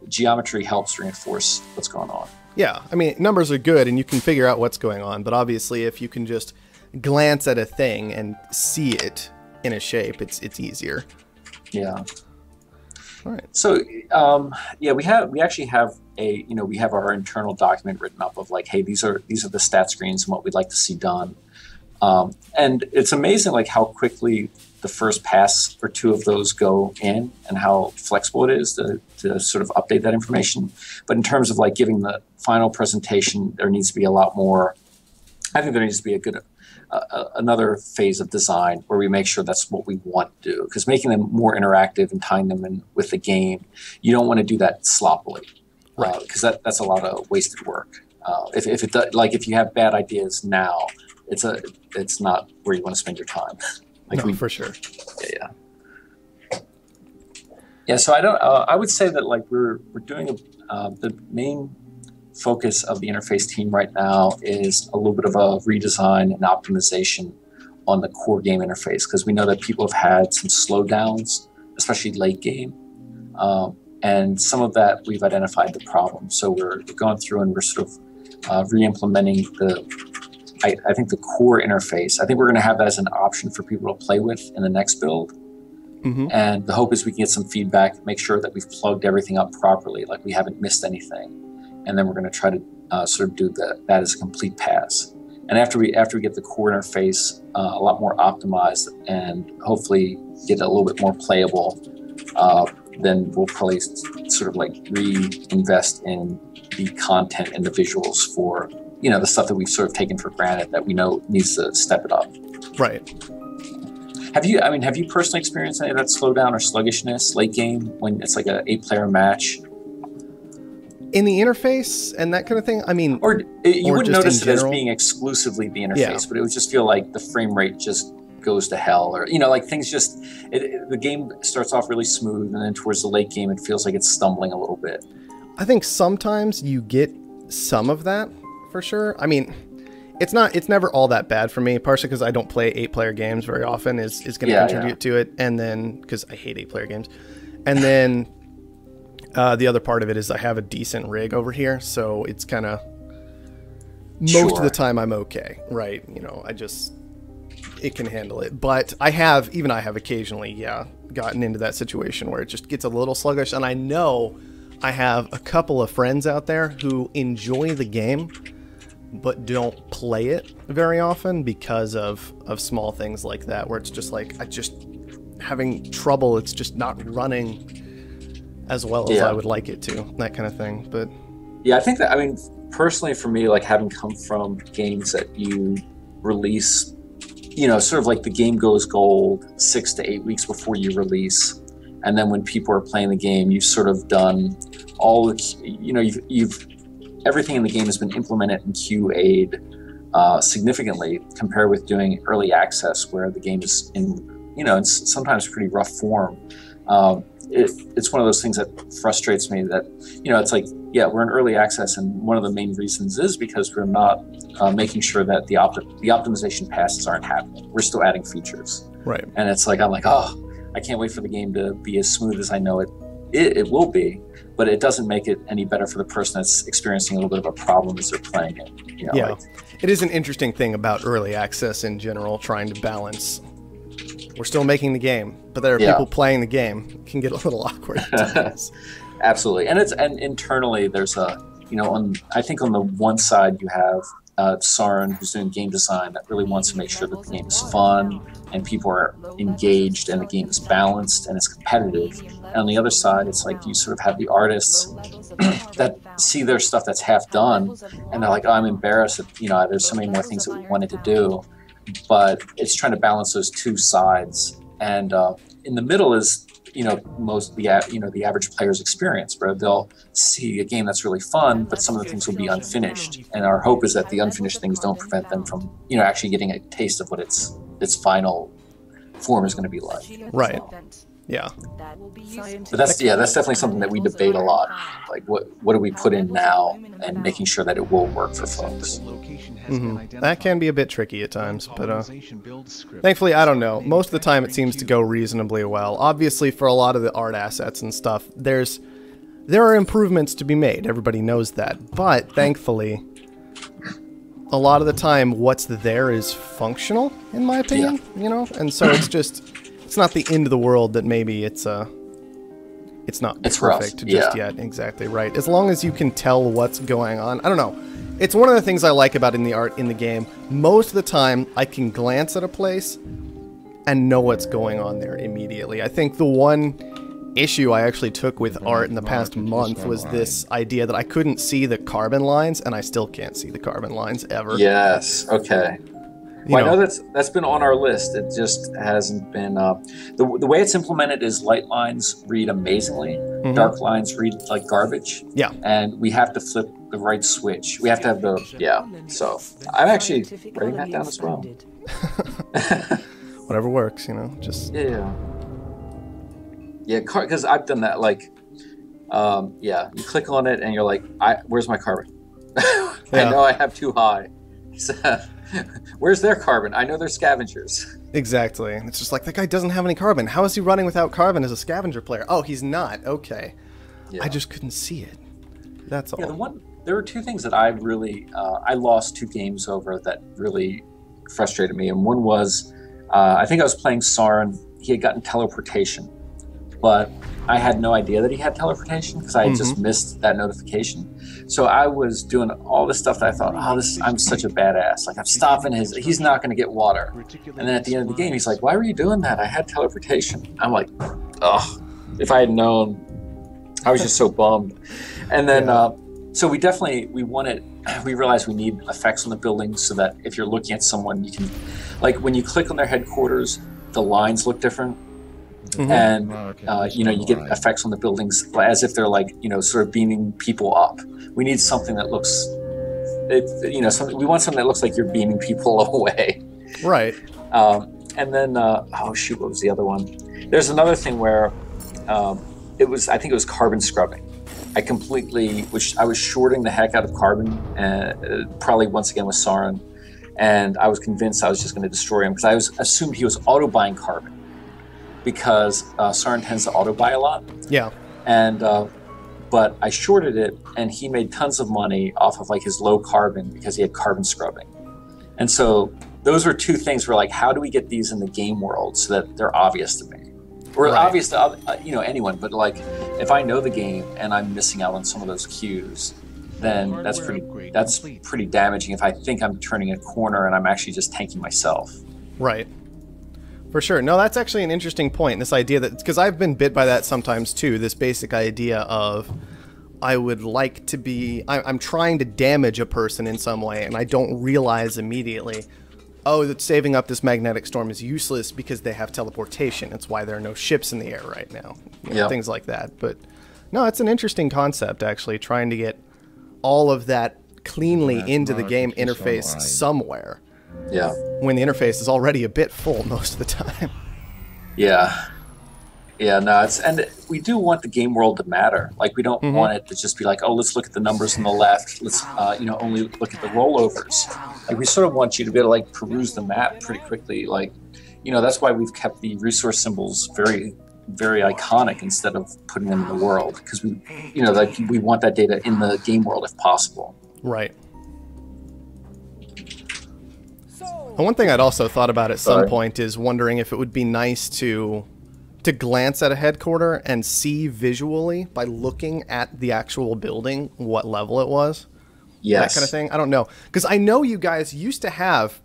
geometry helps reinforce what's going on. Yeah, I mean, numbers are good and you can figure out what's going on, but obviously if you can just glance at a thing and see it in a shape, it's easier. Yeah. All right. So, we actually have we have our internal document written up of hey, these are the stat screens and what we'd like to see done. And it's amazing how quickly the first pass or two of those go in and how flexible it is to sort of update that information. But in terms of giving the final presentation, there needs to be a lot more. I think there needs to be another phase of design where we make sure that's what we want to do, because making them more interactive and tying them in with the game, you don't want to do that sloppily, right? Because that's a lot of wasted work. If you have bad ideas now, it's not where you want to spend your time. For sure. Yeah. So I would say that we're doing the main focus of the interface team right now is a little bit of a redesign and optimization on the core game interface, because we know that people have had some slowdowns, especially late game, and some of that we've identified the problem. So we're going through and we're sort of re-implementing I think the core interface. I think we're going to have that as an option for people to play with in the next build. And the hope is we can get some feedback, make sure that we've plugged everything up properly, we haven't missed anything. and then we're going to try to sort of do that as a complete pass. And after we get the core interface a lot more optimized and hopefully get it a little bit more playable, then we'll probably sort of like reinvest in the content and the visuals for, you know, the stuff that we've sort of taken for granted that we know needs to step it up. Right. Have you personally experienced any of that slowdown or sluggishness late game when it's like a 8-player match? In the interface and that kind of thing? I mean... Or you wouldn't notice it as general? being exclusively the interface, but it would just feel like the frame rate just goes to hell, or, you know, like things just... the game starts off really smooth, and then towards the late game it feels like it's stumbling a little bit. I think sometimes you get some of that, for sure. I mean... It's never all that bad for me, partially because I don't play 8-player games very often is going to contribute to it. And then, because I hate 8-player games. And then the other part of it is I have a decent rig over here. So it's kind of, most of the time I'm okay, right? You know, it can handle it. But I have occasionally, gotten into that situation where it just gets a little sluggish. And I know I have a couple of friends out there who enjoy the game, but don't play it very often because of small things like that, where it's just like, having trouble, it's just not running as well as I would like it to, that kind of thing. But yeah, I think that, I mean, personally for me, like having come from games that you release, you know, sort of like the game goes gold 6 to 8 weeks before you release, and then when people are playing the game, you've sort of done all the, you know, you've everything in the game has been implemented and QA'd significantly compared with doing early access where the game is in, you know, it's sometimes pretty rough form. It's one of those things that frustrates me that, you know, it's like, yeah, we're in early access, and one of the main reasons is because we're not making sure that the optimization passes aren't happening. We're still adding features. Right. And it's like, I'm like, oh, I can't wait for the game to be as smooth as I know it will be, but it doesn't make it any better for the person that's experiencing a little bit of a problem as they're playing it. You know, yeah, it is an interesting thing about early access in general, trying to balance. We're still making the game, but there are people playing the game. It can get a little awkward at times. Absolutely, and internally there's I think on the one side you have Sarin, who's doing game design, that really wants to make sure that the game is fun and people are engaged and the game is balanced and it's competitive. And on the other side, it's like you sort of have the artists that see their stuff that's half done and they're like, oh, I'm embarrassed that, you know, there's so many more things that we wanted to do. But it's trying to balance those two sides. And in the middle is, you know, the average player's experience, where they'll see a game that's really fun, but some of the things will be unfinished. And our hope is that the unfinished things don't prevent them from, you know, actually getting a taste of what its final form is going to be like. Right. Yeah. But that's definitely something that we debate a lot. Like, what do we put in now, and making sure that it will work for folks. Mm-hmm. That can be a bit tricky at times, but thankfully, I don't know. Most of the time, it seems to go reasonably well. Obviously, for a lot of the art assets and stuff, there are improvements to be made. Everybody knows that. But thankfully, a lot of the time, what's there is functional, in my opinion. Yeah. You know, and so it's not the end of the world that maybe it's not perfect just yet. Exactly right. As long as you can tell what's going on. I don't know. It's one of the things I like about the art in the game. Most of the time, I can glance at a place and know what's going on there immediately. I think the one issue I actually took with art in the past month was this idea that I couldn't see the carbon lines, and I still can't see the carbon lines ever. Yes. Okay. Well, I know that's been on our list. It just hasn't been. The way it's implemented is light lines read amazingly, dark lines read like garbage. Yeah. And we have to flip the right switch. We have to have the So I'm actually writing that down as well. Whatever works, you know. Just because I've done that. Like, you click on it and you're like, where's my carbon? I know I have too high. Where's their carbon? I know they're scavengers. Exactly. It's just like, that guy doesn't have any carbon. How is he running without carbon as a scavenger player? Oh, he's not. Okay. Yeah. I just couldn't see it. That's all. Yeah, there were two things that I really, I lost 2 games over that really frustrated me. And one was, I think I was playing Sarin. He had gotten teleportation. but I had no idea that he had teleportation because I had just missed that notification. So I was doing all this stuff that I thought, I'm such a badass. Like I'm stopping he's not going to get water. And then at the end of the game, he's like, why were you doing that? I had teleportation. I'm like, ugh, if I had known, I was just so bummed. And then, so we realized we need effects on the buildings so that if you're looking at someone, you can, like when you click on their headquarters, the lines look different. And you get effects on the buildings as if they're like sort of beaming people up. We need something that looks, we want something that looks like you're beaming people away. Right. And then what was the other one? There's another thing where I think it was carbon scrubbing. I was shorting the heck out of carbon, probably once again with Sauron, and I was convinced I was just going to destroy him because I assumed he was auto buying carbon. Because Sauron tends to auto-buy a lot. Yeah. And but I shorted it, and he made tons of money off of like his low carbon because he had carbon scrubbing. And so those were two things where like, how do we get these in the game world so that they're obvious to me? Or obvious to anyone, but like if I know the game and I'm missing out on some of those cues, then that's pretty damaging if I think I'm turning a corner and I'm actually just tanking myself. Right. For sure. No, that's actually an interesting point. This idea that, because I've been bit by that sometimes too, this basic idea of I would like to be, I'm trying to damage a person in some way and I don't realize immediately, oh, that saving up this magnetic storm is useless because they have teleportation. It's why there are no ships in the air right now. Things like that. But no, it's an interesting concept actually, trying to get all of that cleanly into the game interface somewhere. Yeah. When the interface is already a bit full most of the time. Yeah. Yeah, no, and we do want the game world to matter. Like we don't want it to just be like, oh, let's look at the numbers on the left. Let's only look at the rollovers. Like we sort of want you to be able to like peruse the map pretty quickly. Like, that's why we've kept the resource symbols very, very iconic instead of putting them in the world, because we want that data in the game world if possible. Right. One thing I'd also thought about at some point is wondering if it would be nice to glance at a headquarter and see visually by looking at the actual building what level it was. Yes. That kind of thing. I don't know. Because I know you guys used to have,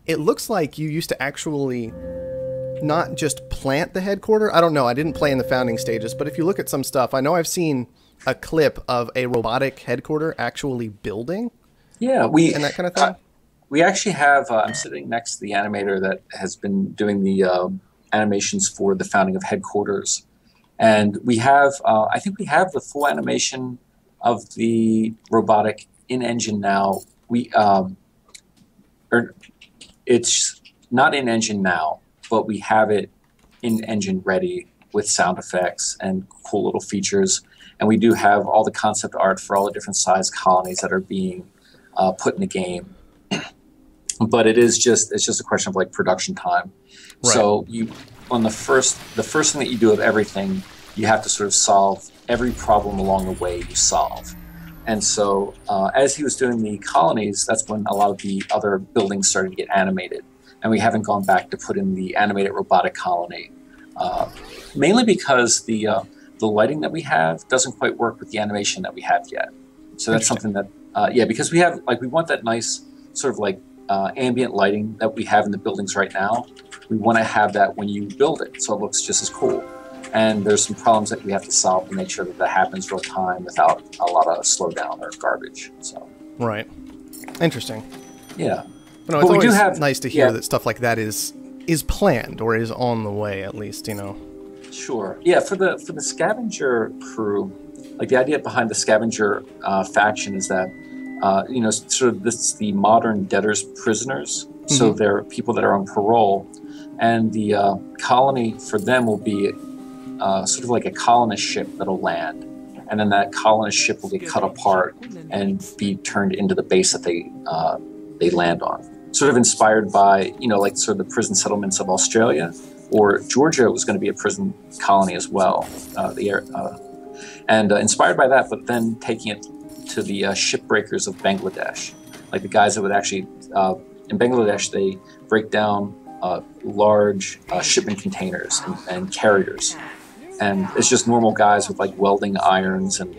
it looks like you used to actually not just plant the headquarter. I don't know. I didn't play in the founding stages, but if you look at some stuff, I know I've seen a clip of a robotic headquarter actually building. Yeah. And that kind of thing. We actually have, I'm sitting next to the animator that has been doing the animations for the founding of headquarters. And we have, I think we have the full animation of the robotic in-engine now. It's not in-engine now, but we have it in-engine ready with sound effects and cool little features. And we do have all the concept art for all the different size colonies that are being put in the game. But it's just a question of like production time. Right. So the first thing that you do of everything, you have to sort of solve every problem along the way you solve. And so as he was doing the colonies, that's when a lot of the other buildings started to get animated. And we haven't gone back to put in the animated robotic colony, mainly because the lighting that we have doesn't quite work with the animation that we have yet. So that's something that, because we want that nice sort of like ambient lighting that we have in the buildings right now. We want to have that when you build it, so it looks just as cool. And there's some problems that we have to solve to make sure that that happens real time without a lot of slowdown or garbage. So. Right. Interesting. Yeah. But no, it's always nice to hear that stuff like that is planned or is on the way, at least, Sure. Yeah. For the scavenger crew, like the idea behind the scavenger faction is that sort of this is the modern debtors prisoners. So they're people that are on parole, and the colony for them will be sort of like a colonist ship that'll land, and then that colonist ship will get cut apart and be turned into the base that they land on. Sort of inspired by like sort of the prison settlements of Australia, or Georgia was going to be a prison colony as well. Inspired by that, but then taking it to the shipbreakers of Bangladesh, like the guys that would actually in Bangladesh they break down large shipment containers and carriers, and it's just normal guys with like welding irons and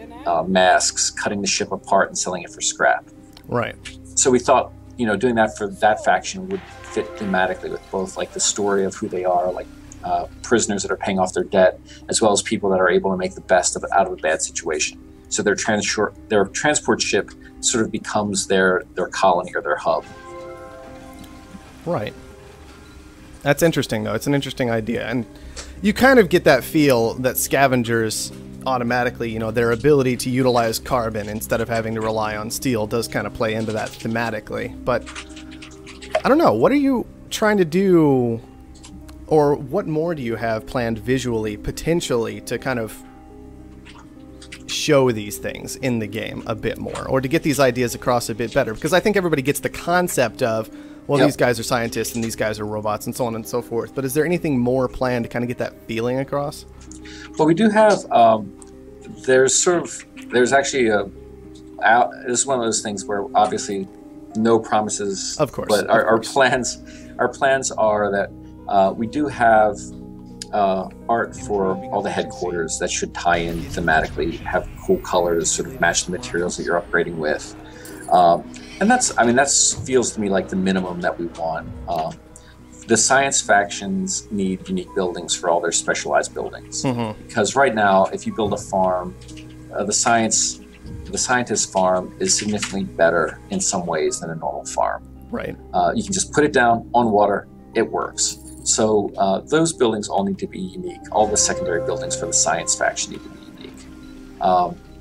masks cutting the ship apart and selling it for scrap. Right. So we thought, you know, doing that for that faction would fit thematically with both like the story of who they are, like prisoners that are paying off their debt, as well as people that are able to make the best out of a bad situation. So their transport ship sort of becomes their colony or their hub. Right. That's interesting, though. It's an interesting idea. And you kind of get that feel that scavengers automatically, you know, their ability to utilize carbon instead of having to rely on steel does kind of play into that thematically. But I don't know. What are you trying to do, or what more do you have planned visually, potentially, to kind of show these things in the game a bit more, or to get these ideas across a bit better? Because I think everybody gets the concept of, well, these guys are scientists and these guys are robots and so on and so forth. But is there anything more planned to kind of get that feeling across? Well, we do have, there's actually this is one of those things where obviously no promises, of course, but our plans are that we do have art for all the headquarters that should tie in thematically, have cool colors, sort of match the materials that you're upgrading with. And that feels to me like the minimum that we want. The science factions need unique buildings for all their specialized buildings. Mm-hmm. Because right now, if you build a farm, the scientist farm is significantly better in some ways than a normal farm. Right. You can just put it down on water, it works. So those buildings all need to be unique. All the secondary buildings for the science faction need to be unique.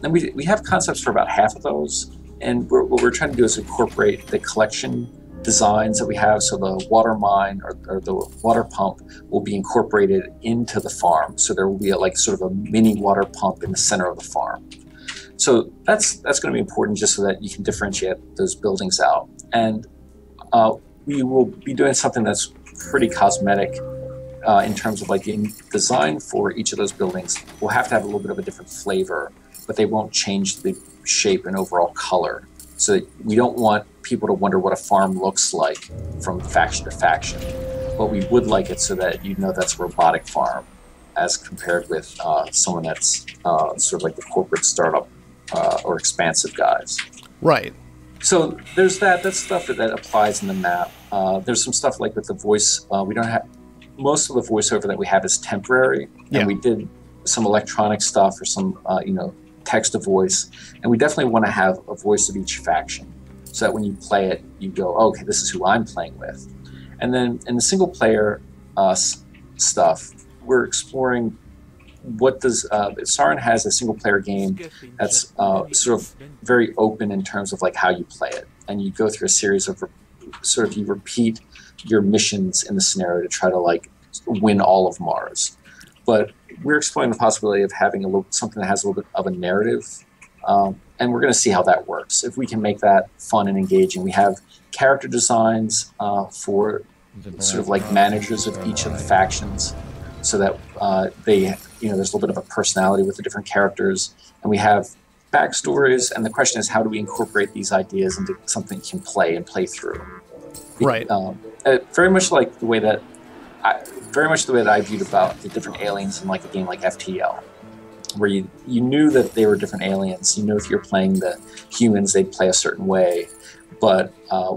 And we have concepts for about half of those. And what we're trying to do is incorporate the collection designs that we have. So the water mine or the water pump will be incorporated into the farm. So there will be like sort of a mini water pump in the center of the farm. So that's going to be important just so that you can differentiate those buildings out. And we will be doing something that's pretty cosmetic in terms of like the design for each of those buildings. We'll have to have a little bit of a different flavor, but they won't change the shape and overall color. So that we don't want people to wonder what a farm looks like from faction to faction. But we would like it so that you know that's a robotic farm as compared with someone that's sort of like the corporate startup or expansive guys. Right. So there's that's stuff that applies in the map. There's some stuff like with the voice. We don't have, most of the voiceover that we have is temporary. And we did some electronic stuff or some, text to voice. And we definitely want to have a voice of each faction so that when you play it, you go, oh, okay, this is who I'm playing with. And then in the single player stuff, we're exploring what does Sarin has a single player game that's sort of very open in terms of like how you play it, and you go through a series of you repeat your missions in the scenario to try to like win all of Mars. But we're exploring the possibility of having something that has a little bit of a narrative, and we're going to see how that works. If we can make that fun and engaging, we have character designs for sort of like managers of each of the factions, so that there's a little bit of a personality with the different characters, and we have backstories. And the question is, how do we incorporate these ideas into something you can play through? Right. Very much the way that I viewed about the different aliens in like a game like FTL, where you knew that they were different aliens. You know, if you're playing the humans, they'd play a certain way, but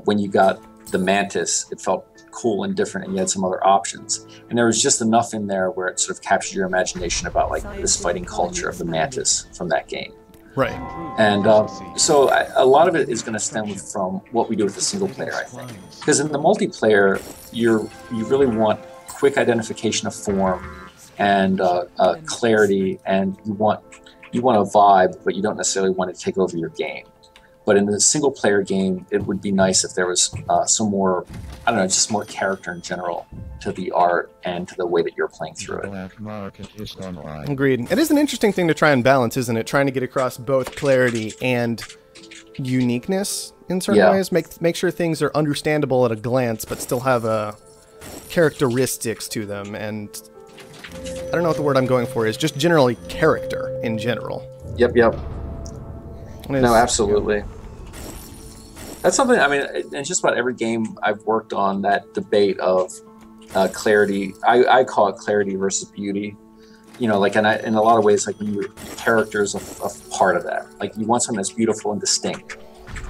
when you got the Mantis, it felt cool and different, and you had some other options. And there was just enough in there where it sort of captured your imagination about like this fighting culture of the Mantis from that game. Right. And so a lot of it is going to stem from what we do with the single player, I think. Because in the multiplayer, you really want quick identification of form and clarity, and you want a vibe, but you don't necessarily want it to take over your game. But in the single player game, it would be nice if there was some more, just more character in general to the art and to the way that you're playing through it. Agreed. It is an interesting thing to try and balance, isn't it? Trying to get across both clarity and uniqueness in certain ways. Make sure things are understandable at a glance, but still have characteristics to them. And I don't know what the word I'm going for is, just generally character in general. Yep. No, absolutely. That's something, in just about every game I've worked on, that debate of clarity, I call it clarity versus beauty. you know, like, and in a lot of ways, like when your character is a part of that. Like you want something that's beautiful and distinct,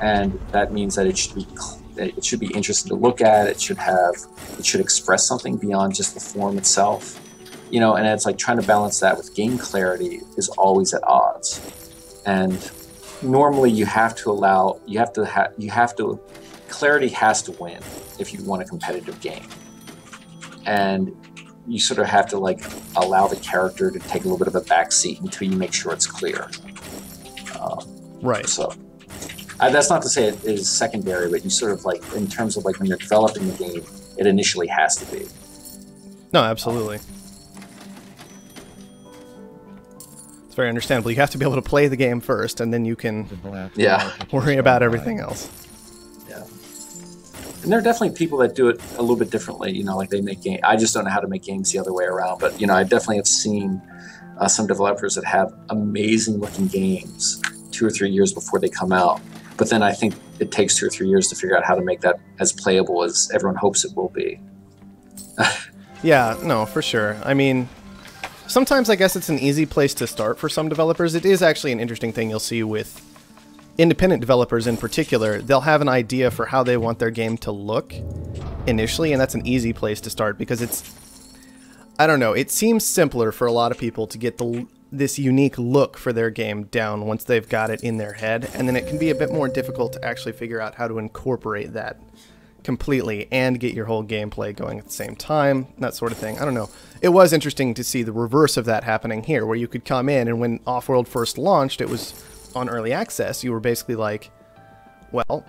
and that means that it should be interesting to look at. It should express something beyond just the form itself, you know. And it's like trying to balance that with game clarity is always at odds. And normally you have to clarity has to win if you want a competitive game, and you sort of have to like allow the character to take a little bit of a backseat until you make sure it's clear. Right. So that's not to say it is secondary, but you sort of like, in terms of like when you're developing the game, it initially has to be. No, absolutely. It's very understandable. You have to be able to play the game first, and then you can worry about everything else. Yeah. And there are definitely people that do it a little bit differently, you know, like they make games. I just don't know how to make games the other way around, but, you know, I definitely have seen some developers that have amazing looking games 2 or 3 years before they come out. But then I think it takes 2 or 3 years to figure out how to make that as playable as everyone hopes it will be. Yeah, no, for sure. I mean, sometimes I guess it's an easy place to start for some developers. It is actually an interesting thing you'll see with independent developers in particular. They'll have an idea for how they want their game to look initially, and that's an easy place to start because it's, I don't know, it seems simpler for a lot of people to get this unique look for their game down once they've got it in their head, and then it can be a bit more difficult to actually figure out how to incorporate that completely and get your whole gameplay going at the same time, that sort of thing. I don't know. It was interesting to see the reverse of that happening here, where you could come in, and when Offworld first launched, it was on early access, you were basically like, well,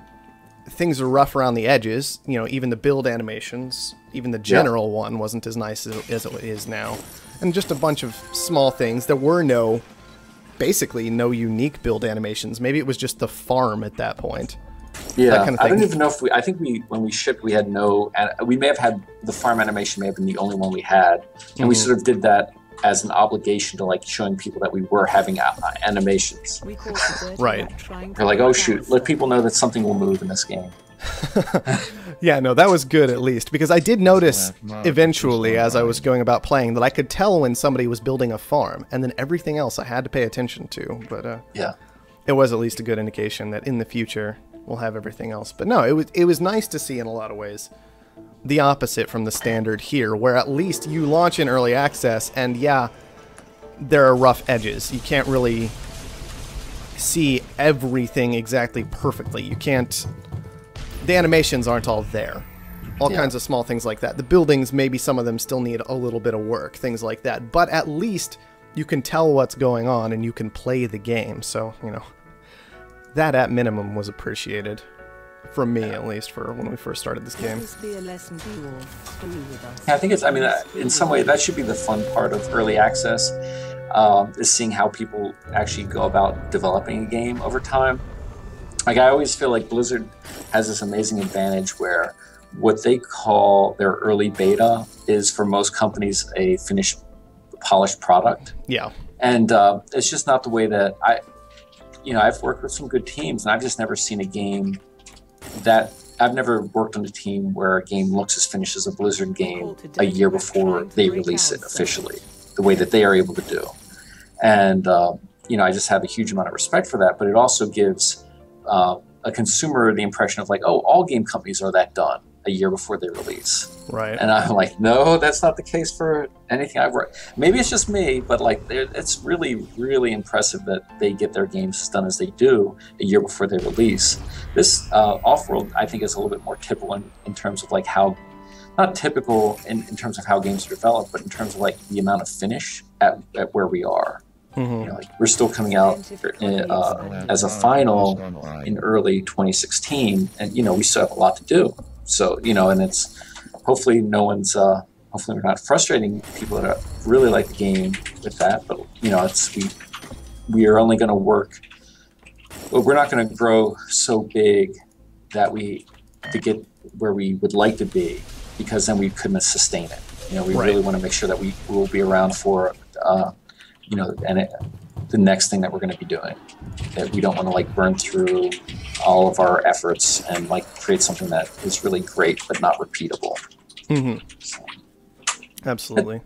things are rough around the edges, you know, even the build animations, even the general one wasn't as nice as it is now, and just a bunch of small things. There were basically no unique build animations. Maybe it was just the farm at that point. Yeah, that kind of thing. I don't even know if I think when we shipped, we had we may have had the farm animation may have been the only one we had, and we sort of did that as an obligation to like showing people that we were having animations. Right. We're like, oh shoot, let people know that something will move in this game. Yeah, no, that was good at least, because I did notice eventually as I was going about playing that I could tell when somebody was building a farm, and then everything else I had to pay attention to. But yeah, it was at least a good indication that in the future we'll have everything else. But no, it was nice to see in a lot of ways the opposite from the standard here, where at least you launch in early access, and yeah, there are rough edges. You can't really see everything exactly perfectly. You can't... The animations aren't all there. All kinds of small things like that. The buildings, maybe some of them still need a little bit of work, things like that. But at least you can tell what's going on, and you can play the game. So, you know, that at minimum was appreciated. From me, at least, for when we first started this game. Yeah, I think it's, I mean, in some way, that should be the fun part of early access, is seeing how people actually go about developing a game over time. Like, I always feel like Blizzard has this amazing advantage where what they call their early beta is, for most companies, a finished, polished product. Yeah. And it's just not the way that I've worked with some good teams, and I've just never seen a game that I've never worked on a team where a game looks as finished as a Blizzard game a year before they release it officially, the way that they are able to do. And, I just have a huge amount of respect for that, but it also gives a consumer the impression of like, oh, all game companies are that done a year before they release. Right. And I'm like, no, that's not the case for anything I've worked. Maybe it's just me, but like, it's really, really impressive that they get their games done as they do a year before they release. This Offworld, I think, is a little bit more typical in terms of like how, not typical in terms of how games are developed, but in terms of like the amount of finish at where we are. Mm-hmm. Like we're still coming out as a final in early 2016, and we still have a lot to do. So and it's hopefully hopefully we're not frustrating people that really like the game with that. But we are only going to work. Well, we're not going to grow so big that to get where we would like to be, because then we couldn't sustain it. We really want to make sure that we will be around for the next thing that we're going to be doing. That we don't want to like burn through all of our efforts and like create something that is really great but not repeatable. Mm-hmm. Absolutely.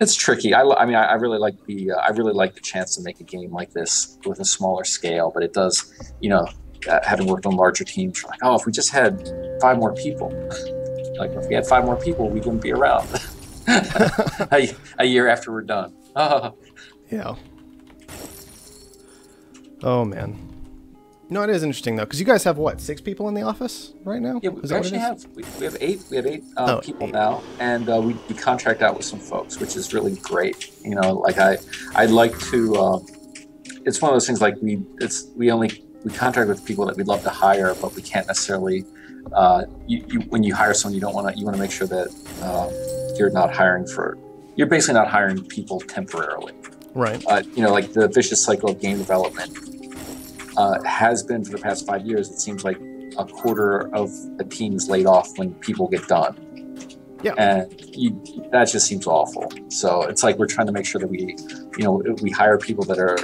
It's tricky. I mean, I really like the chance to make a game like this with a smaller scale, but it does, having worked on larger teams, you're like, oh, if we just had 5 more people, like if we had 5 more people, we wouldn't be around a year after we're done. Oh. Yeah. Oh man. No, it is interesting though, because you guys have what, 6 people in the office right now? Yeah, we actually have 8. We have 8 people now, and we contract out with some folks, which is really great. Like I'd like to. It's one of those things like we contract with people that we'd love to hire, but we can't necessarily. When you hire someone, you want to make sure that you're basically not hiring people temporarily. Right. Like the vicious cycle of game development. Has been for the past 5 years. It seems like a quarter of a team is laid off when people get done. Yeah. And that just seems awful. So it's like we're trying to make sure that we hire people that are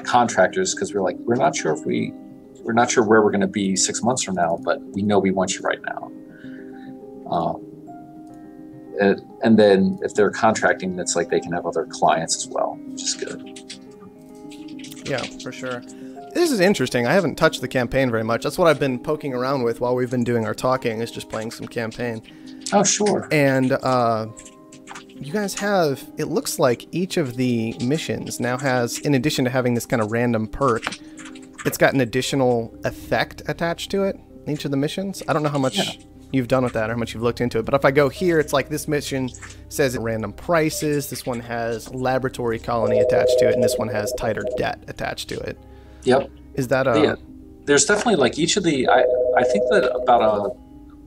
contractors, because we're not sure where we're going to be 6 months from now, but we know we want you right now. And then if they're contracting, it's like they can have other clients as well, which is good. Yeah, for sure. This is interesting. I haven't touched the campaign very much. That's what I've been poking around with while we've been doing our talking, is just playing some campaign. Oh, sure. And you guys have, it looks like each of the missions now has, in addition to having this kind of random perk, it's got an additional effect attached to it, each of the missions. I don't know how much you've done with that or how much you've looked into it, but if I go here, it's like this mission says random prices, this one has laboratory colony attached to it, and this one has tighter debt attached to it. Yep. Is that there's definitely like each of the I think that about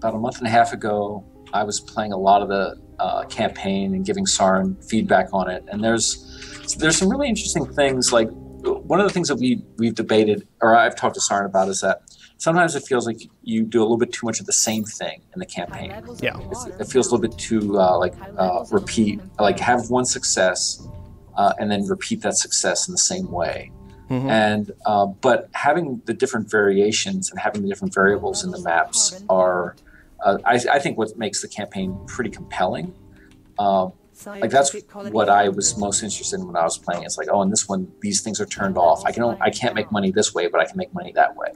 a month and a half ago I was playing a lot of the campaign and giving Sarin feedback on it, and there's some really interesting things. Like one of the things that we've debated, or I've talked to Sarin about, is that sometimes it feels like you do a little bit too much of the same thing in the campaign. Yeah. It feels a little bit too repeat, like have one success and then repeat that success in the same way. Mm-hmm. And but having the different variations and having the different variables in the maps are, I think, what makes the campaign pretty compelling. Like that's what I was most interested in when I was playing. It's like, oh, in this one, these things are turned off. I can't make money this way, but I can make money that way.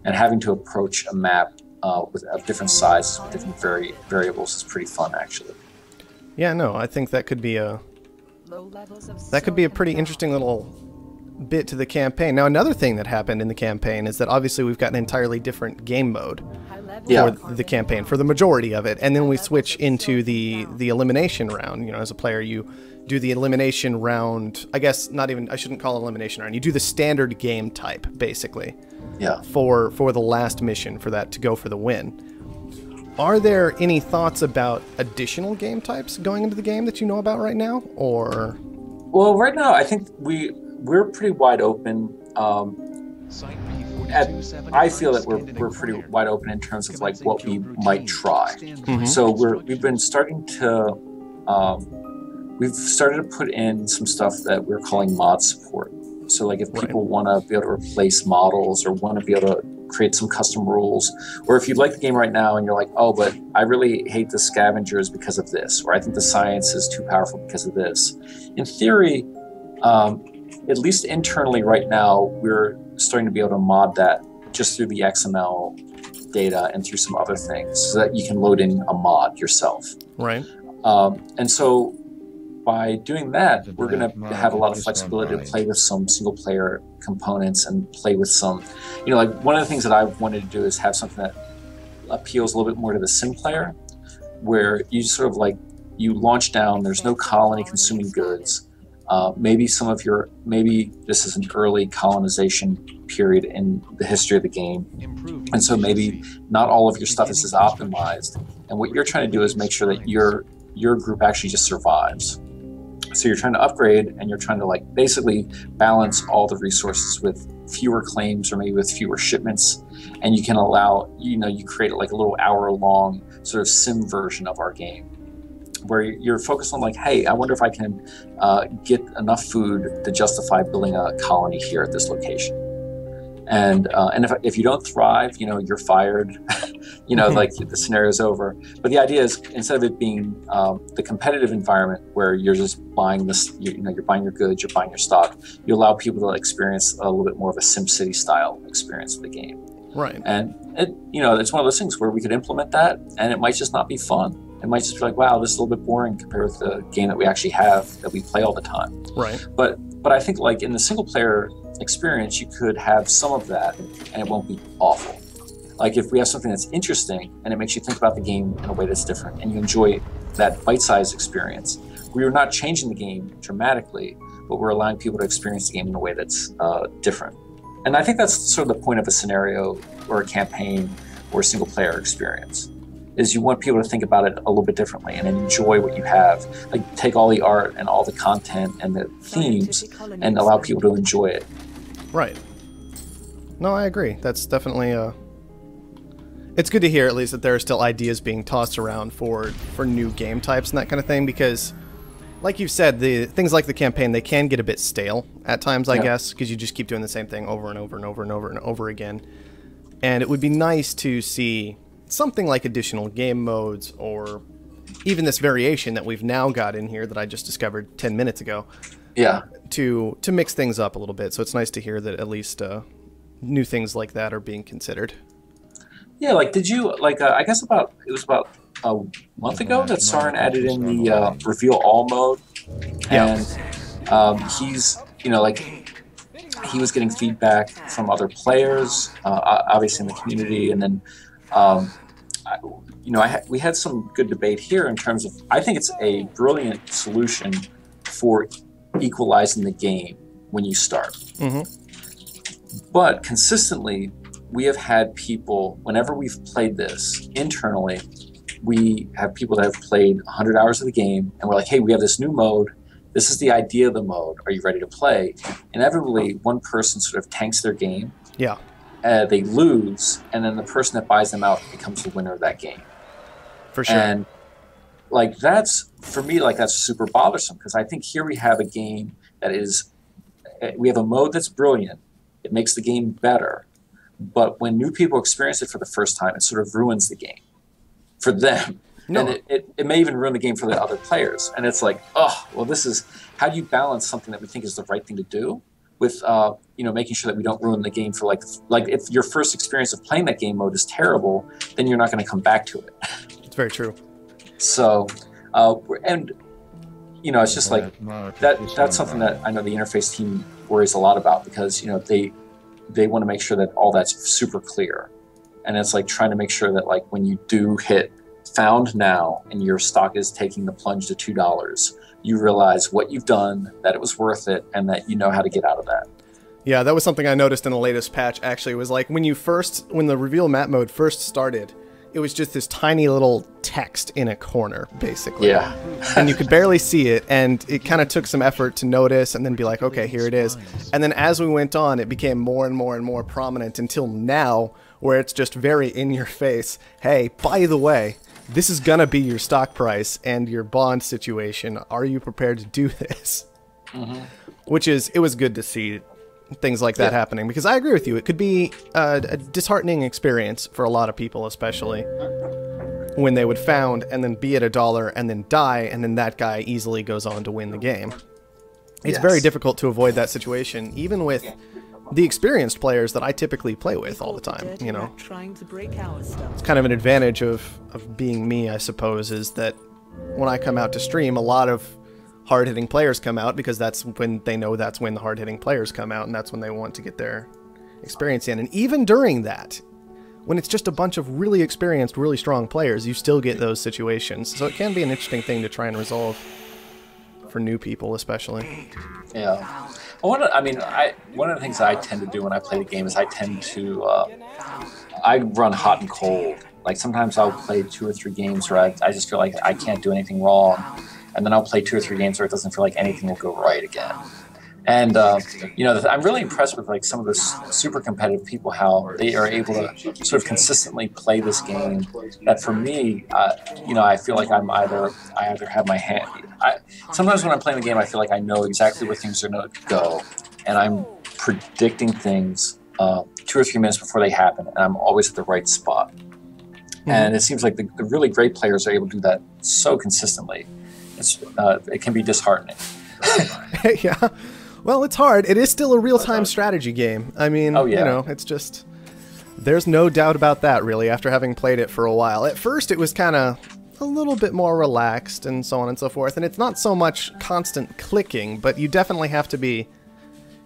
And having to approach a map of different sizes, with different variables, is pretty fun, actually. Yeah, no, I think that could be a pretty interesting little bit to the campaign. Now, another thing that happened in the campaign is that obviously we've got an entirely different game mode for the campaign, for the majority of it, and then we switch into the elimination round. As a player, you do the elimination round. I guess I shouldn't call it elimination round. You do the standard game type, basically. Yeah. For the last mission, for that to go for the win. Are there any thoughts about additional game types going into the game that you know about right now, or? Well, right now I think we're pretty wide open. I feel that we're pretty wide open in terms of like what we might try. Mm-hmm. So we've been starting to put in some stuff that we're calling mod support. So like if people want to be able to replace models or want to be able to create some custom rules, or if you like the game right now and you're like, oh, but I really hate the scavengers because of this, or I think the science is too powerful because of this. In theory, at least internally right now, we're starting to be able to mod that just through the XML data and through some other things so that you can load in a mod yourself. Right. And so by doing that, we're going to have a lot of flexibility to play with some single player components and play with some, like one of the things that I wanted to do is have something that appeals a little bit more to the sim player, where you sort of like, you launch down, there's no colony consuming goods. Maybe this is an early colonization period in the history of the game. And so maybe not all of your stuff is as optimized. And what you're trying to do is make sure that your group actually just survives. So you're trying to upgrade and you're trying to like basically balance all the resources with fewer claims or maybe with fewer shipments. And you can allow, you create like a little hour-long sort of sim version of our game, where you're focused on like, hey, I wonder if I can get enough food to justify building a colony here at this location. And if you don't thrive, you know, you're fired. You know, like the scenario's over. But the idea is, instead of it being the competitive environment where you're just buying this, you're buying your goods, you're buying your stock, you allow people to experience a little bit more of a SimCity style experience of the game. Right. And it's one of those things where we could implement that, and it might just not be fun. It might just be like, wow, this is a little bit boring compared with the game that we actually have that we play all the time. Right. But I think, like, in the single player experience, you could have some of that, and it won't be awful. Like, if we have something that's interesting and it makes you think about the game in a way that's different, and you enjoy that bite-sized experience, we are not changing the game dramatically, but we're allowing people to experience the game in a way that's different. And I think that's sort of the point of a scenario or a campaign or a single-player experience, is you want people to think about it a little bit differently and enjoy what you have. Like, take all the art and all the content and the themes and allow people to enjoy it. Right. No, I agree. That's definitely it's good to hear, at least, that there are still ideas being tossed around for new game types and that kind of thing, because, like you said, the things like the campaign, they can get a bit stale at times, I guess, because you just keep doing the same thing over and over and over and over and over again. And it would be nice to see something like additional game modes, or even this variation that we've now got in here that I just discovered 10 minutes ago. Yeah. To mix things up a little bit. So it's nice to hear that at least new things like that are being considered. Yeah, like, did you, like, I guess it was about a month ago that Sarin added in the reveal all mode. And he's, he was getting feedback from other players, obviously in the community, and then we had some good debate here in terms of, I think it's a brilliant solution for equalizing the game when you start. But consistently, we have had people, whenever we've played this internally, we have people that have played 100 hours of the game, and we're like, hey, we have this new mode. This is the idea of the mode. Are you ready to play? Inevitably, one person sort of tanks their game. Yeah. They lose, and then the person that buys them out becomes the winner of that game. For sure. And like, that's, for me, like, that's super bothersome, because I think here we have a game that is, we have a mode that's brilliant. It makes the game better. But when new people experience it for the first time, it sort of ruins the game for them. No. And it may even ruin the game for the other players. And it's like, oh, well, this is, how do you balance something that we think is the right thing to do with, making sure that we don't ruin the game for, like if your first experience of playing that game mode is terrible, then you're not going to come back to it. It's very true. So, it's just like, that's something that I know the interface team worries a lot about, because, they want to make sure that all that's super clear. And it's like trying to make sure that, like, when you do hit found now and your stock is taking the plunge to $2, you realize what you've done, that it was worth it, and that you know how to get out of that. Yeah, that was something I noticed in the latest patch, actually. It was like when the reveal map mode first started, it was just this tiny little text in a corner, basically. Yeah. And you could barely see it, and it kind of took some effort to notice and then be like, okay, here it is. And then as we went on, it became more and more and more prominent until now, where it's just very in your face. Hey, by the way, this is gonna be your stock price and your bond situation. Are you prepared to do this? It was good to see things like that happening, because I agree with you. It could be a disheartening experience for a lot of people, especially when they would found and then be at $1 and then die, and then that guy easily goes on to win the game. It's very difficult to avoid that situation, even with the experienced players that I typically play with all the time. It's kind of an advantage of being me, I suppose, is that when I come out to stream, a lot of hard-hitting players come out, because that's when they know that's when the hard-hitting players come out, and that's when they want to get their experience in. And even during that, when it's just a bunch of really experienced, really strong players, you still get those situations. So it can be an interesting thing to try and resolve for new people, especially. Yeah. One of the things I tend to do when I play the game is I tend to I run hot and cold. Like, sometimes I'll play 2 or 3 games where I just feel like I can't do anything wrong. And then I'll play 2 or 3 games where it doesn't feel like anything will go right again. And, I'm really impressed with, like, some of the super competitive people, how they are able to sort of consistently play this game. That for me, I feel like I either have my hand. Sometimes when I'm playing the game, I feel like I know exactly where things are going to go. And I'm predicting things 2 or 3 minutes before they happen, and I'm always at the right spot. And it seems like the really great players are able to do that so consistently. It can be disheartening. Yeah. Well, it's hard. It is still a real-time strategy game. I mean, Oh, yeah. you know, it's just... There's no doubt about that, really, after having played it for a while. At first, it was kind of a little bit more relaxed and so on and so forth, and it's not so much constant clicking, but you definitely have to be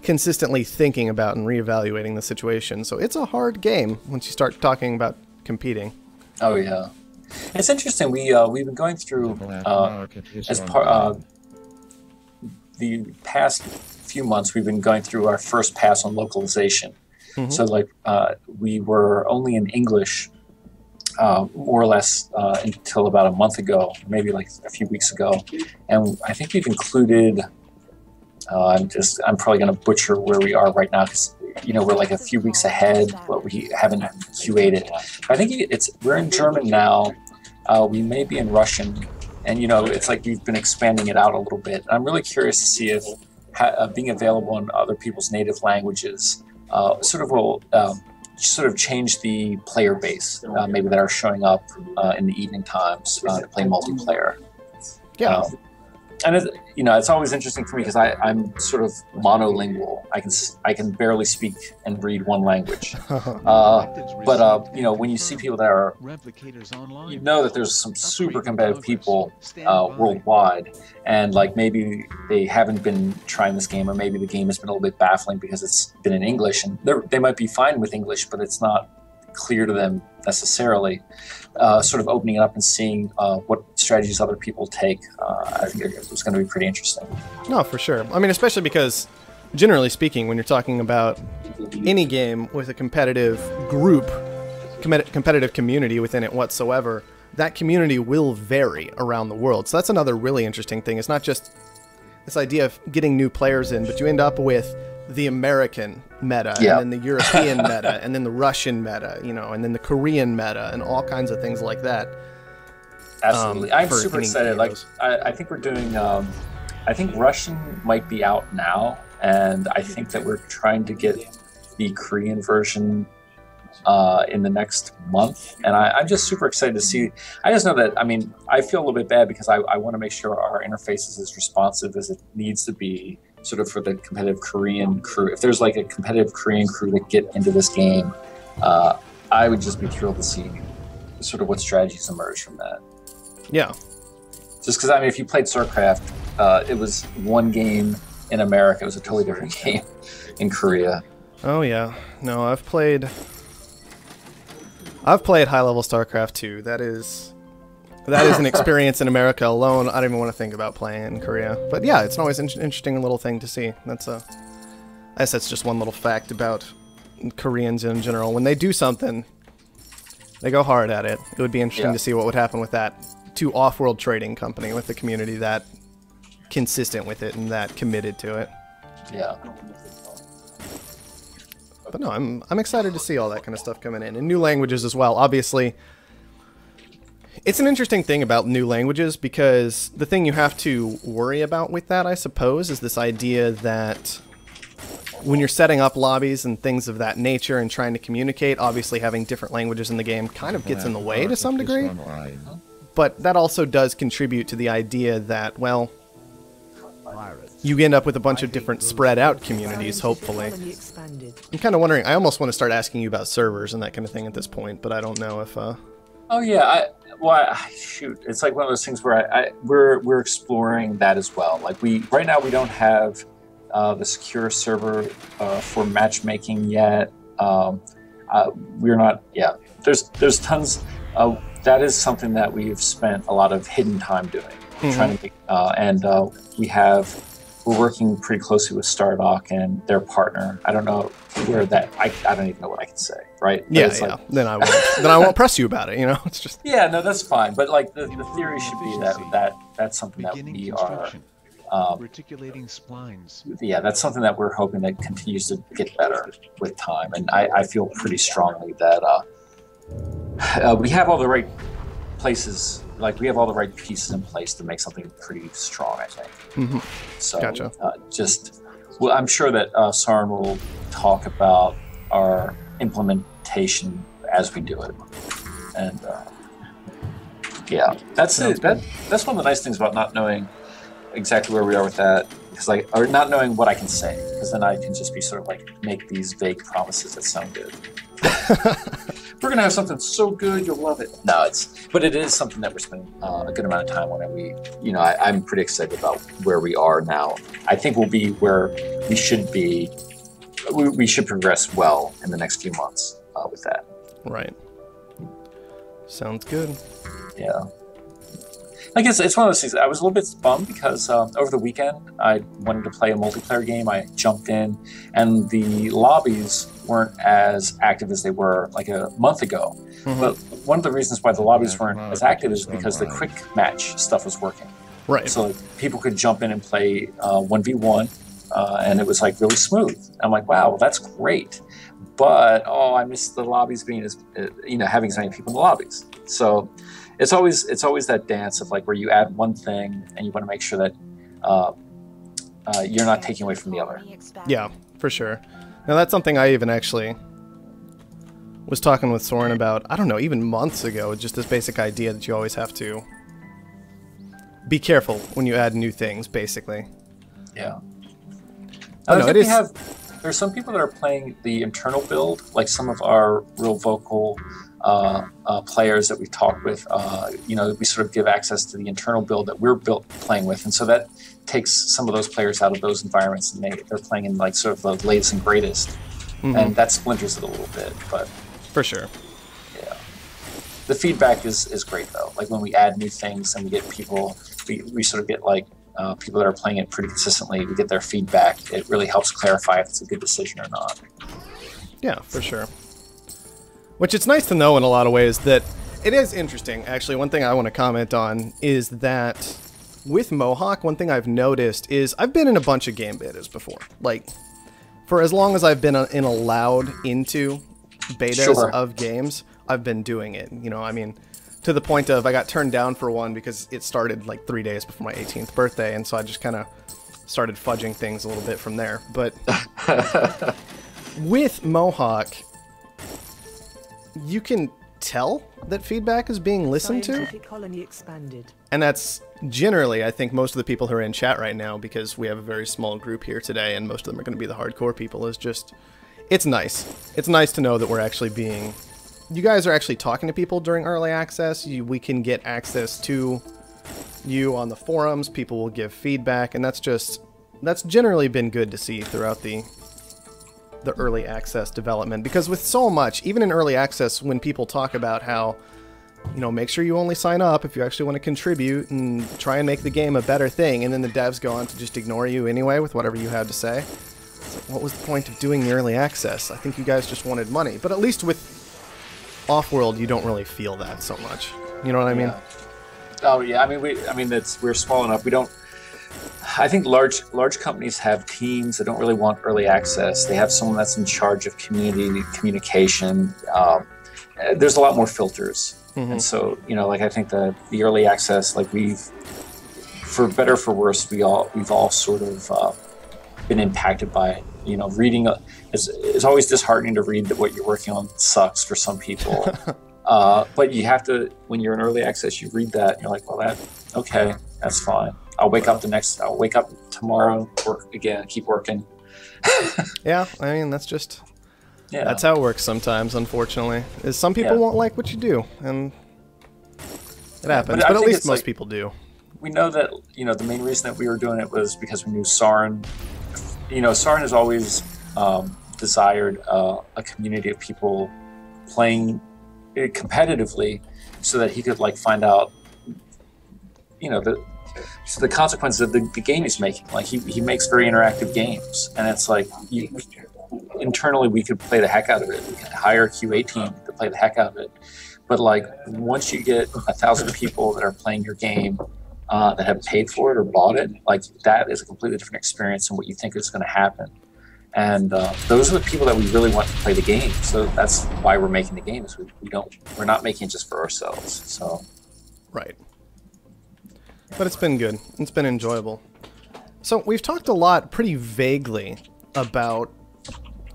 consistently thinking about and reevaluating the situation. So it's a hard game once you start talking about competing. Oh yeah, it's interesting. We've been going through as part the past few months. We've been going through our first pass on localization. So like we were only in English more or less until about a month ago, maybe like a few weeks ago, and I think we've included. I'm probably going to butcher where we are right now because we're like a few weeks ahead, but we haven't QA'd it. I think we're in German now. We may be in Russian, and it's like we've been expanding it out a little bit. I'm really curious to see if being available in other people's native languages sort of will change the player base, maybe that are showing up in the evening times to play multiplayer. Yeah. And it's always interesting for me because I'm sort of monolingual. I can barely speak and read one language. But when you see people that are, that there's some super competitive people worldwide, and like maybe they haven't been trying this game, or maybe the game has been a little bit baffling because it's been in English, and they might be fine with English, but it's not clear to them necessarily. Sort of opening it up and seeing what strategies other people take, I think it was going to be pretty interesting. No, for sure. I mean, especially because, generally speaking, when you're talking about any game with a competitive group, competitive community within it whatsoever, that community will vary around the world. So that's another really interesting thing. It's not just this idea of getting new players in, but you end up with the American meta, Yeah. and then the European meta, and then the Russian meta, and then the Korean meta, and all kinds of things like that. Absolutely. I'm for super any excited. Like, I think we're doing, I think Russian might be out now, and I think that we're trying to get the Korean version in the next month. And I'm just super excited to see. I just know that, I feel a little bit bad because I want to make sure our interface is as responsive as it needs to be, sort of for the competitive Korean crew. If there's like a competitive Korean crew that get into this game, I would just be thrilled to see sort of what strategies emerge from that. Yeah. Just because, if you played StarCraft, it was one game in America. It was a totally different game in Korea. Oh yeah. No, I've played high-level StarCraft 2. That is an experience in America alone. I don't even want to think about playing it in Korea. But yeah, it's always an interesting little thing to see. I guess that's just one little fact about Koreans in general. When they do something, they go hard at it. It would be interesting to see what would happen with that to Offworld Trading Company, with the community that consistent with it and that committed to it. Yeah. But no, I'm excited to see all that kind of stuff coming in. And new languages as well, obviously. It's an interesting thing about new languages, because the thing you have to worry about with that, I suppose, is this idea that when you're setting up lobbies and things of that nature and trying to communicate, obviously having different languages in the game kind of gets in the way to some degree. But that also does contribute to the idea that, well, you end up with a bunch of different spread out communities, hopefully. I'm kind of wondering, I almost want to start asking you about servers and that kind of thing at this point, but I don't know if... Oh yeah, shoot, it's like one of those things where we're exploring that as well. Like right now we don't have the secure server for matchmaking yet. We're not. Yeah, there's tons. That is something that we've spent a lot of hidden time doing, trying to make. We're working pretty closely with Stardock and their partner. I don't know where that. I don't even know what I can say. Right? Yeah, yeah. Like, then I won't press you about it. It's just. Yeah, no, that's fine. But like the theory should be that's something that we are. Reticulating splines. Yeah, that's something that we're hoping that continues to get better with time, and I feel pretty strongly that we have all the right places. Like we have all the right pieces in place to make something pretty strong, I think. So, gotcha. I'm sure that Sarn will talk about our implementation as we do it. And yeah, that's it. That's one of the nice things about not knowing exactly where we are with that, because or not knowing what I can say, because then I can just be sort of like make these vague promises that sound good. We're gonna have something so good you'll love it. No, but it is something that we're spending a good amount of time on, and I'm pretty excited about where we are now. I think we'll be where we should be. We should progress well in the next few months with that. Right. Sounds good. Yeah. I guess it's one of those things. I was a little bit bummed because over the weekend I wanted to play a multiplayer game. I jumped in, and the lobbies weren't as active as they were like a month ago. Mm-hmm. But one of the reasons why the lobbies weren't as active is because the quick match stuff was working. Right. So people could jump in and play 1v1, and it was like really smooth. I'm like, wow, well, that's great. But I miss the lobbies being having so many people in the lobbies. So it's always that dance of like where you add one thing and you want to make sure that you're not taking away from the other. Yeah, for sure. Now that's something I even actually was talking with Soren about, I don't know, even months ago, just this basic idea that you always have to be careful when you add new things, basically. Yeah. I know, there's some people that are playing the internal build, like some of our real vocal players that we've talked with. We sort of give access to the internal build that we're playing with, and so that takes some of those players out of those environments, and they're playing in like sort of the latest and greatest, mm-hmm. and that splinters it a little bit. But for sure, yeah, the feedback is great though. Like when we add new things and we get people, we sort of get like people that are playing it pretty consistently. We get their feedback. It really helps clarify if it's a good decision or not. Yeah, for sure. Which it's nice to know in a lot of ways that it is interesting. Actually, one thing I want to comment on is that with Mohawk, one thing I've noticed is I've been in a bunch of game betas before. Like, for as long as I've been allowed into betas of games, I've been doing it. To the point of I got turned down for one because it started like 3 days before my 18th birthday, and so I just kind of started fudging things a little bit from there. But with Mohawk, you can tell that feedback is being listened to. And that's generally, I think, most of the people who are in chat right now, because we have a very small group here today, and most of them are going to be the hardcore people, is just, it's nice. It's nice to know that we're actually you guys are actually talking to people during early access. We can get access to you on the forums. People will give feedback, and that's generally been good to see throughout the early access development, because with so much, even in early access, when people talk about how, make sure you only sign up if you actually want to contribute and try and make the game a better thing, and then the devs go on to just ignore you anyway with whatever you have to say. It's like, what was the point of doing the early access? I think you guys just wanted money. But at least with Offworld, you don't really feel that so much. You know what I mean? Oh yeah. We're small enough. We don't. I think large companies have teams that don't really want early access. They have someone that's in charge of communication. There's a lot more filters, mm-hmm. and so I think the early access, like for better or for worse, we've all sort of been impacted by reading. It's always disheartening to read that what you're working on sucks for some people. But you have to, when you're in early access, you read that and you're like, well, that's fine. I'll wake up tomorrow, work again, keep working. Yeah, that's just, that's how it works sometimes, unfortunately. Is some people won't like what you do, and it happens, but at least most people do. We know that, the main reason that we were doing it was because we knew Soren. Soren has always desired a community of people playing competitively, so that he could find out, the consequences of the game he's making. Like he makes very interactive games, and it's like internally we could play the heck out of it. We can hire a QA team to play the heck out of it. But once you get 1,000 people that are playing your game, that have paid for it or bought it, that is a completely different experience than what you think is going to happen. And those are the people that we really want to play the game. So that's why we're making the game. Is we're not making it just for ourselves. So right. But it's been good. It's been enjoyable. So we've talked a lot, pretty vaguely, about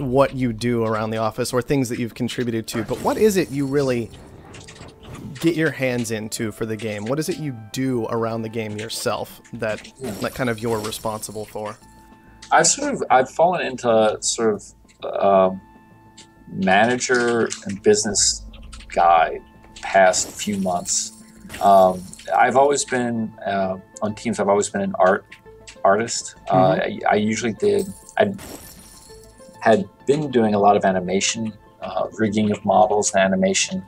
what you do around the office or things that you've contributed to, but what is it you really get your hands into for the game? What is it you do around the game yourself that kind of you're responsible for? I've fallen into sort of manager and business guy past few months. I've always been on teams. I've always been an artist. I usually I had been doing a lot of animation, rigging of models and animation,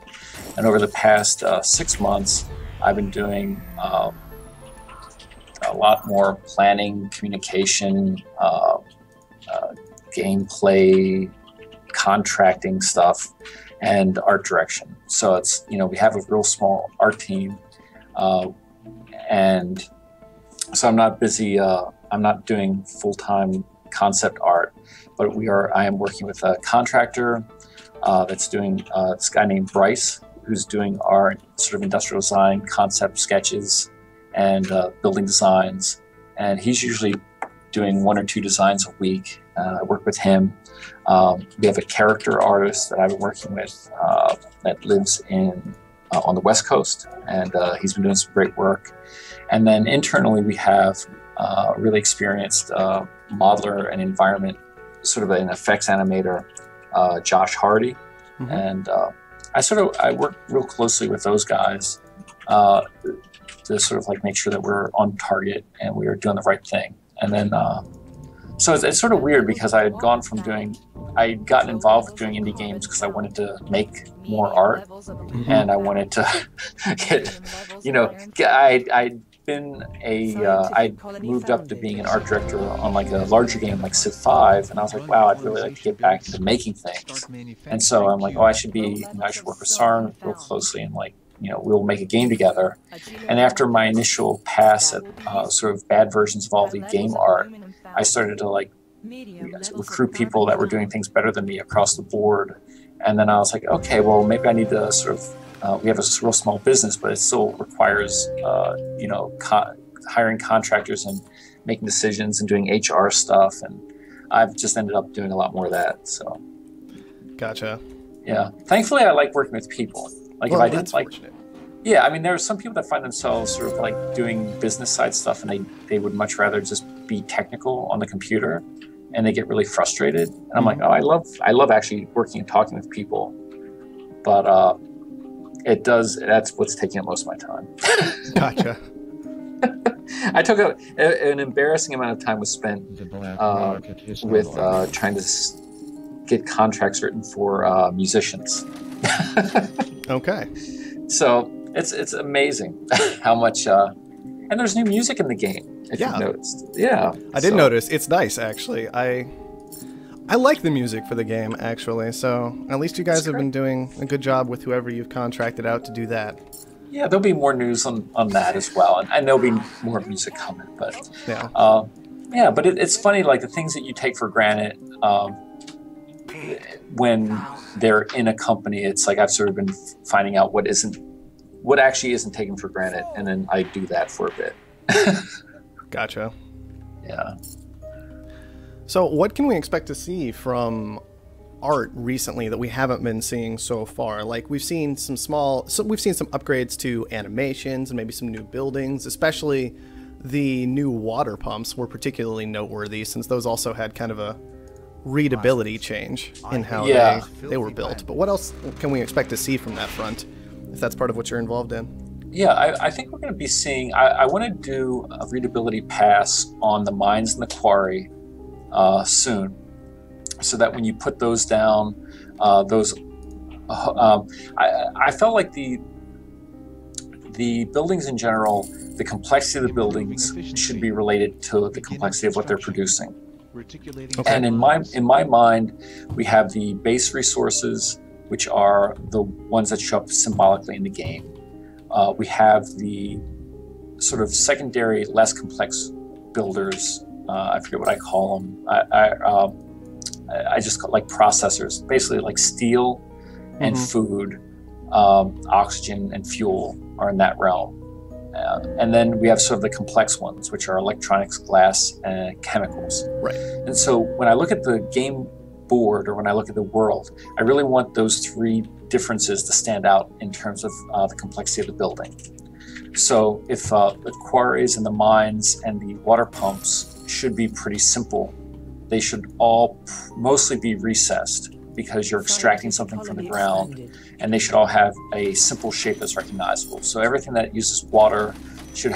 and over the past 6 months, I've been doing a lot more planning, communication, gameplay, contracting stuff, and art direction. So it's, we have a real small art team, and so I'm not busy. I'm not doing full-time concept art, but I am working with a contractor that's doing this guy named Bryce, who's doing our sort of industrial design concept sketches and building designs, and he's usually doing 1 or 2 designs a week. I work with him. We have a character artist that I've been working with that lives on the West Coast, and he's been doing some great work. And then internally, we have a really experienced modeler and environment, sort of an effects animator, Josh Hardy. And I work real closely with those guys to sort of like make sure that we're on target and we are doing the right thing. And then, so it's sort of weird because I had gotten involved with doing indie games because I wanted to make more art, and I wanted to I'd moved up to being an art director on like a larger game like Civ 5, and I was like, wow, I'd really like to get back into making things. And so I'm like, I should work with Sarn real closely, and we'll make a game together. And after my initial pass at sort of bad versions of all the game art, I started to recruit people that were doing things better than me across the board. And then I was like, okay, well, maybe I need to sort of, we have a real small business, but it still requires, hiring contractors and making decisions and doing HR stuff. And I've just ended up doing a lot more of that. So. Gotcha. Yeah. Thankfully, I like working with people. If I didn't fortunate. Yeah, I mean, there are some people that find themselves sort of like doing business side stuff, and they would much rather just be technical on the computer, and they get really frustrated. And I'm like, I love actually working and talking with people, but that's what's taking up most of my time. Gotcha. I took an embarrassing amount of time was spent with trying to get contracts written for musicians. Okay. So it's amazing how much and there's new music in the game, if you've noticed. Yeah. I did notice. It's nice, actually. I like the music for the game, actually. So at least you guys have been doing a good job with whoever you've contracted out to do that. Yeah, there'll be more news on that as well, and there'll be more music coming. But but it's funny, like the things that you take for granted when they're in a company. It's like I've sort of been finding out what actually isn't taken for granted, and then I do that for a bit. Gotcha. Yeah. So what can we expect to see from art recently that we haven't been seeing so far? Like we've seen some upgrades to animations and maybe some new buildings, especially the new water pumps were particularly noteworthy since those also had kind of a readability change in how they were built. But what else can we expect to see from that front, if that's part of what you're involved in? Yeah, I think we're going to be seeing, I want to do a readability pass on the mines in the quarry soon, so that when you put those down, I felt like the buildings in general, the complexity of the buildings should be related to the complexity of what they're producing. Okay. And in my mind, we have the base resources, which are the ones that show up symbolically in the game. We have the sort of secondary, less complex builders. I forget what I call them. I just call like processors, basically like steel and food, oxygen and fuel are in that realm. And then we have sort of the complex ones, which are electronics, glass, and chemicals. Right. And so when I look at the game board or when I look at the world, I really want those three differences to stand out in terms of the complexity of the building. So if the quarries and the mines and the water pumps should be pretty simple, they should all mostly be recessed because you're extracting something from the ground, and they should all have a simple shape that's recognizable. So everything that uses water should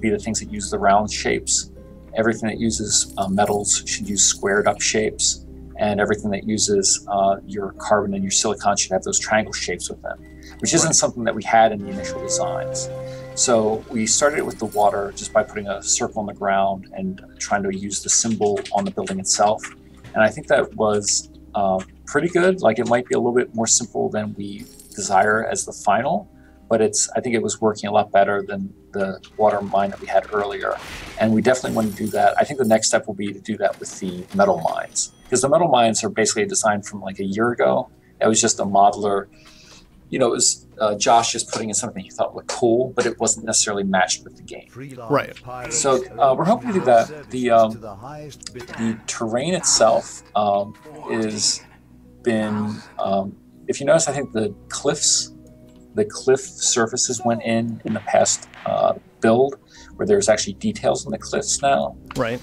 be the things that use the round shapes. Everything that uses metals should use squared up shapes, and everything that uses your carbon and your silicon should have those triangle shapes with them, which isn't something that we had in the initial designs. So we started it with the water just by putting a circle on the ground and trying to use the symbol on the building itself. And I think that was pretty good. Like, it might be a little bit more simple than we desire as the final, but I think it was working a lot better than the water mine that we had earlier. And we definitely want to do that. I think the next step will be to do that with the metal mines, because the metal mines are basically a design from like a year ago. It was just a modeler. It was Josh just putting in something he thought looked cool, but it wasn't necessarily matched with the game. Right. So we're hoping to do that. The terrain itself is been, if you notice, I think the cliff surfaces went in the past build, where there's actually details on the cliffs now. Right.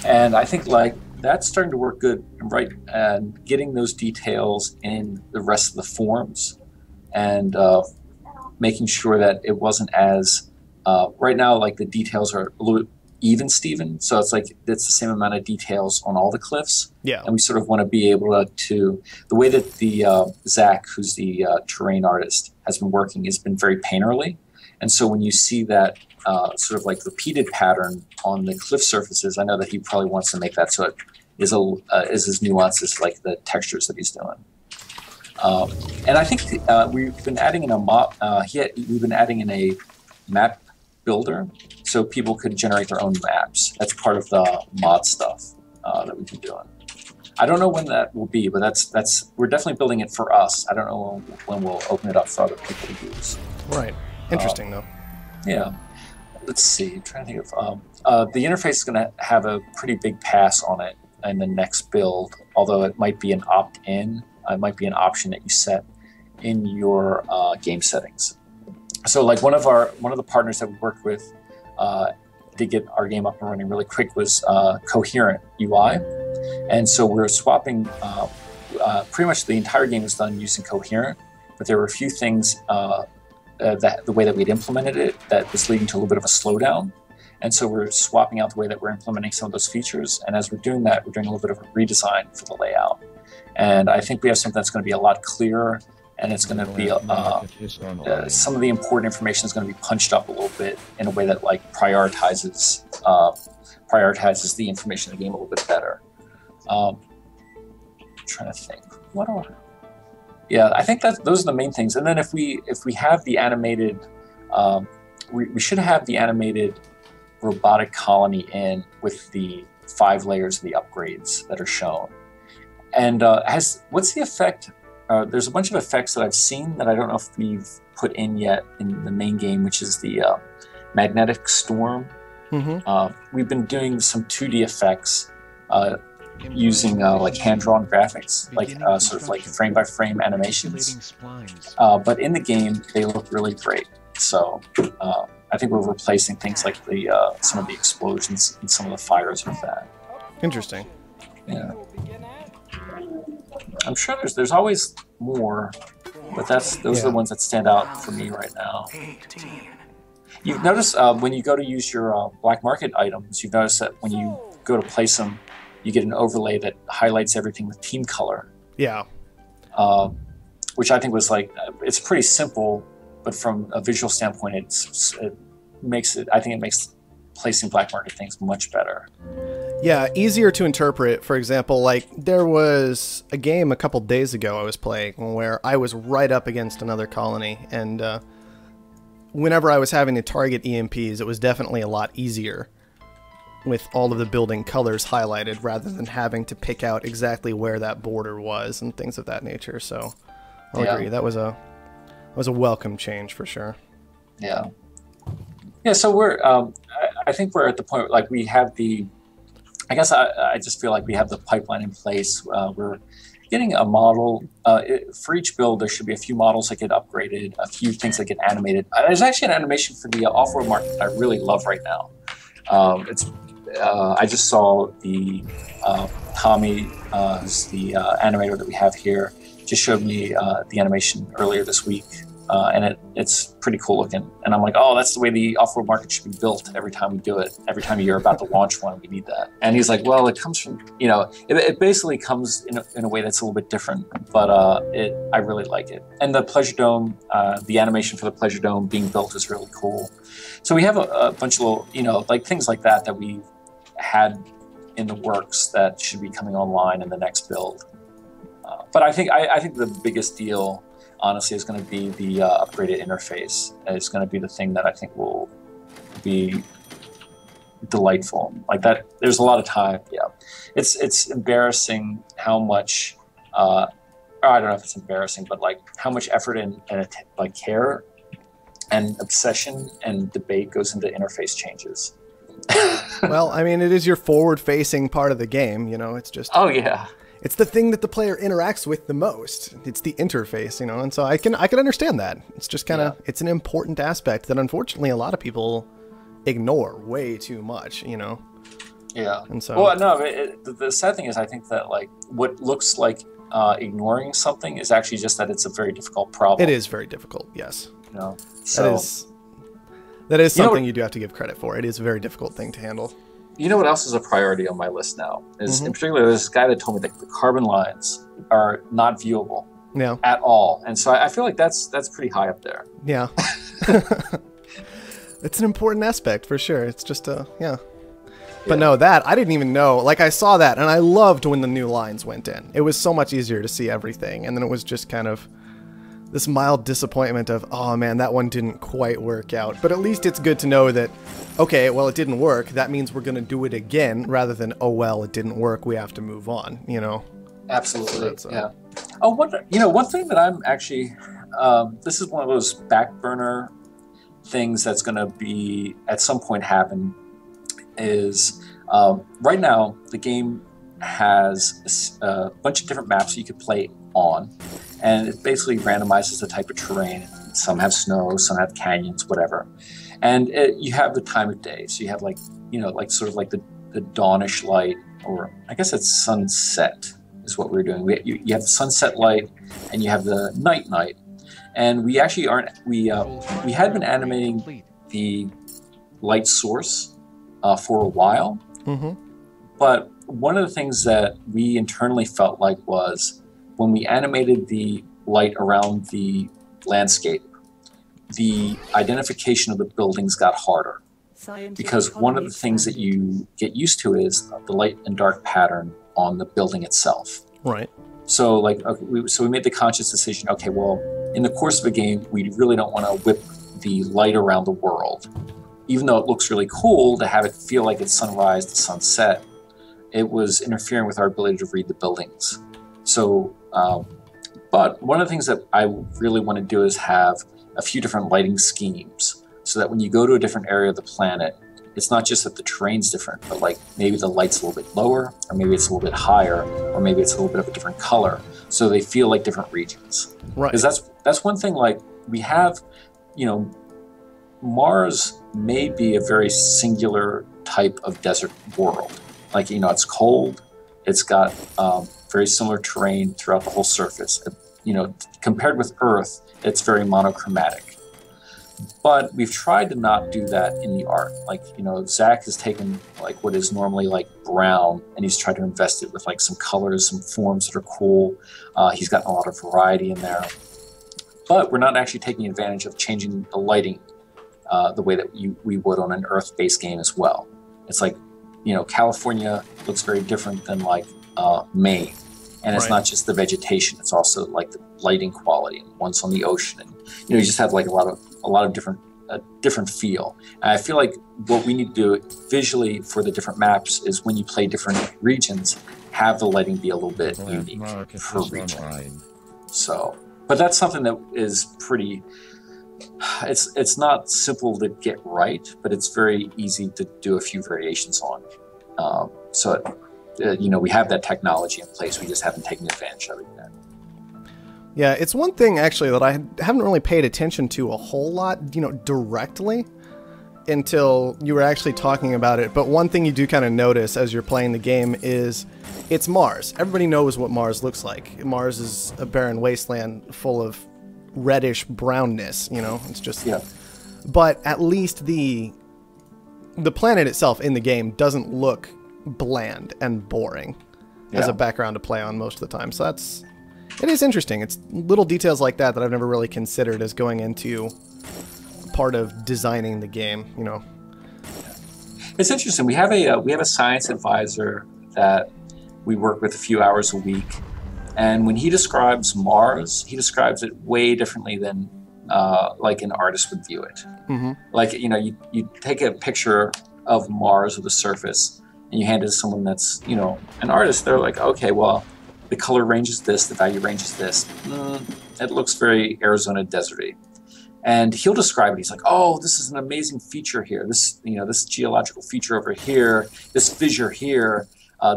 And I think like that's starting to work good, right? And getting those details in the rest of the forms, and making sure that it wasn't as right now, like the details are a little even Steven, so it's like it's the same amount of details on all the cliffs. Yeah. And we sort of want to be able to the way that the Zach, who's the terrain artist, has been working has been very painterly, and so when you see that sort of like repeated pattern on the cliff surfaces, I know that he probably wants to make that so it is as nuanced as like the textures that he's doing. And I think we've been adding in we've been adding in a map builder, so people could generate their own maps. That's part of the mod stuff that we've been doing. I don't know when that will be, but that's we're definitely building it for us. I don't know when we'll open it up for other people to use. Right. Interesting though. Yeah. Let's see. I'm trying to think of the interface is going to have a pretty big pass on it in the next build, although it might be an opt-in. It might be an option that you set in your game settings. So like one of the partners that we worked with to get our game up and running really quick was Coherent UI. And so we're swapping, pretty much the entire game was done using Coherent, but there were a few things that the way that we'd implemented it that was leading to a little bit of a slowdown. And so we're swapping out the way that we're implementing some of those features. And as we're doing that, we're doing a little bit of a redesign for the layout. And I think we have something that's going to be a lot clearer, and it's going to be some of the important information is going to be punched up a little bit in a way that like prioritizes the information in the game a little bit better. I'm trying to think. I think that those are the main things. And then if we have the animated, we should have the animated robotic colony in with the 5 layers of the upgrades that are shown. And what's the effect? There's a bunch of effects that I've seen that I don't know if we've put in yet in the main game, which is the magnetic storm. Mm-hmm. We've been doing some 2D effects using like hand-drawn graphics, like sort of like frame-by-frame animations. But in the game, they look really great. So I think we're replacing things like some of the explosions and some of the fires with that. Interesting. Yeah. I'm sure there's always more, but those are the ones that stand out for me right now. You've noticed when you go to use your black market items, you've noticed that when you go to place them, you get an overlay that highlights everything with team color. Yeah. Which I think was like, it's pretty simple, but from a visual standpoint, it makes placing black market things much better. Yeah, easier to interpret. For example, like there was a game a couple days ago I was playing where I was right up against another colony, and whenever I was having to target EMPs, it was definitely a lot easier with all of the building colors highlighted rather than having to pick out exactly where that border was and things of that nature. So I'll agree. That was a welcome change for sure. Yeah. Yeah, so we're I think we're at the point like we have the I guess I just feel like we have the pipeline in place. We're getting a model. For each build, there should be a few models that get upgraded, a few things that get animated. There's actually an animation for the Offworld market that I really love right now. I just saw the Tommy, who's the animator that we have here, just showed me the animation earlier this week. And it's pretty cool looking. And I'm like, oh, that's the way the off-road market should be built every time we do it. Every time you're about to launch one, we need that. And he's like, well, it comes from, it basically comes in a way that's a little bit different, but I really like it. And the Pleasure Dome, the animation for the Pleasure Dome being built is really cool. So we have a bunch of little, like things like that we've had in the works that should be coming online in the next build. But I think the biggest deal, honestly, is going to be the upgraded interface. It's going to be the thing that I think will be delightful. Like that, there's a lot of time. Yeah, it's embarrassing how much. I don't know if it's embarrassing, but like how much effort and like care and obsession and debate goes into interface changes. Well, I mean, it is your forward-facing part of the game. It's just. Oh yeah. It's the thing that the player interacts with the most. It's the interface, and so I can understand that. It's just kind of, it's an important aspect that unfortunately a lot of people ignore way too much, Yeah. And so, well, no, the sad thing is I think that like what looks like ignoring something is actually just that it's a very difficult problem. It is very difficult, yes. So that is something you do have to give credit for. It is a very difficult thing to handle. You know what else is a priority on my list now? Is in particular, there's this guy that told me that the carbon lines are not viewable at all. And so I feel like that's pretty high up there. Yeah. It's an important aspect for sure. It's just But no, that I didn't even know. Like I saw that and I loved when the new lines went in. It was so much easier to see everything. And then it was just kind of this mild disappointment of, oh man, that one didn't quite work out. But at least it's good to know that, okay, well, it didn't work. That means we're going to do it again rather than, oh, well, it didn't work. We have to move on, Absolutely. Yeah. Oh, one thing that I'm actually, this is one of those back burner things that's going to be at some point happen is right now the game has a bunch of different maps you could play on. And it basically randomizes the type of terrain. Some have snow, some have canyons, whatever. And you have the time of day. So you have like sort of like the dawnish light, or I guess it's sunset is what we're doing. You have the sunset light and you have the night. And we actually we had been animating the light source for a while. But one of the things that we internally felt like was when we animated the light around the landscape, the identification of the buildings got harder. Because one of the things that you get used to is the light and dark pattern on the building itself. Right. So we made the conscious decision, okay, well, in the course of a game, we really don't want to whip the light around the world. Even though it looks really cool to have it feel like it's sunrise to sunset, it was interfering with our ability to read the buildings. So, but one of the things that I really want to do is have a few different lighting schemes so that when you go to a different area of the planet, it's not just that the terrain's different, but like maybe the light's a little bit lower, or maybe it's a little bit higher, or maybe it's a little bit of a different color. So they feel like different regions. Right. Because that's one thing, like we have, Mars may be a very singular type of desert world. Like, it's cold, it's got very similar terrain throughout the whole surface. Compared with Earth, it's very monochromatic. But we've tried to not do that in the art. Like, Zach has taken like what is normally like brown and he's tried to invest it with like some colors, some forms that are cool. He's gotten a lot of variety in there. But we're not actually taking advantage of changing the lighting the way that we would on an Earth-based game as well. It's like, California looks very different than like Maine. And it's not just the vegetation, it's also like the lighting quality, and one's on the ocean. And, you just have like a lot of different feel. And I feel like what we need to do visually for the different maps is when you play different regions, have the lighting be a little bit unique per region. So, but that's something that is pretty, it's not simple to get right, but it's very easy to do a few variations on. So, we have that technology in place. We just haven't taken advantage of it yet. Yeah, it's one thing actually that I haven't really paid attention to a whole lot, directly until you were actually talking about it. But one thing you do kind of notice as you're playing the game is it's Mars. Everybody knows what Mars looks like. Mars is a barren wasteland full of reddish brownness, it's just... Yeah. But at least the planet itself in the game doesn't look bland and boring as a background to play on most of the time. So it is interesting. It's little details like that I've never really considered as going into part of designing the game, It's interesting. We have a science advisor that we work with a few hours a week, and when he describes Mars, he describes it way differently than like an artist would view it. Mm-hmm. Like, you take a picture of Mars or the surface and you hand it to someone that's, an artist. They're like, okay, well, the color range is this, the value range is this. It looks very Arizona deserty. And he'll describe it. He's like, oh, this is an amazing feature here. This geological feature over here, this fissure here.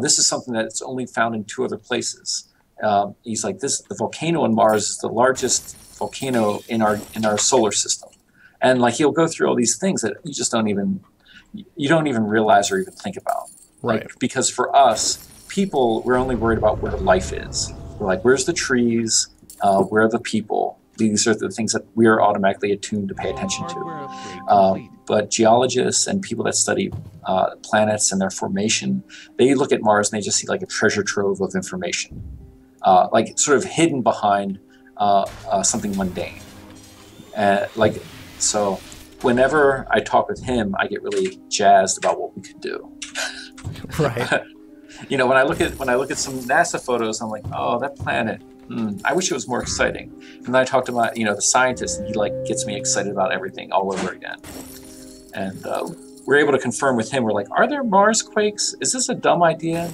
This is something that's only found in 2 other places. He's like, the volcano on Mars is the largest volcano in our solar system. And like, he'll go through all these things that you just don't even realize or even think about. Right. Like, because for us, people, we're only worried about where life is. We're like, where's the trees? Where are the people? These are the things that we are automatically attuned to pay attention to. But geologists and people that study planets and their formation, they look at Mars and they just see like a treasure trove of information, like sort of hidden behind something mundane. So whenever I talk with him, I get really jazzed about what we could do. Right. When I look at some NASA photos, I'm like, oh, that planet. I wish it was more exciting. And then I talk to the scientist, and he like gets me excited about everything all over again. And we're able to confirm with him. We're like, are there Mars quakes? Is this a dumb idea?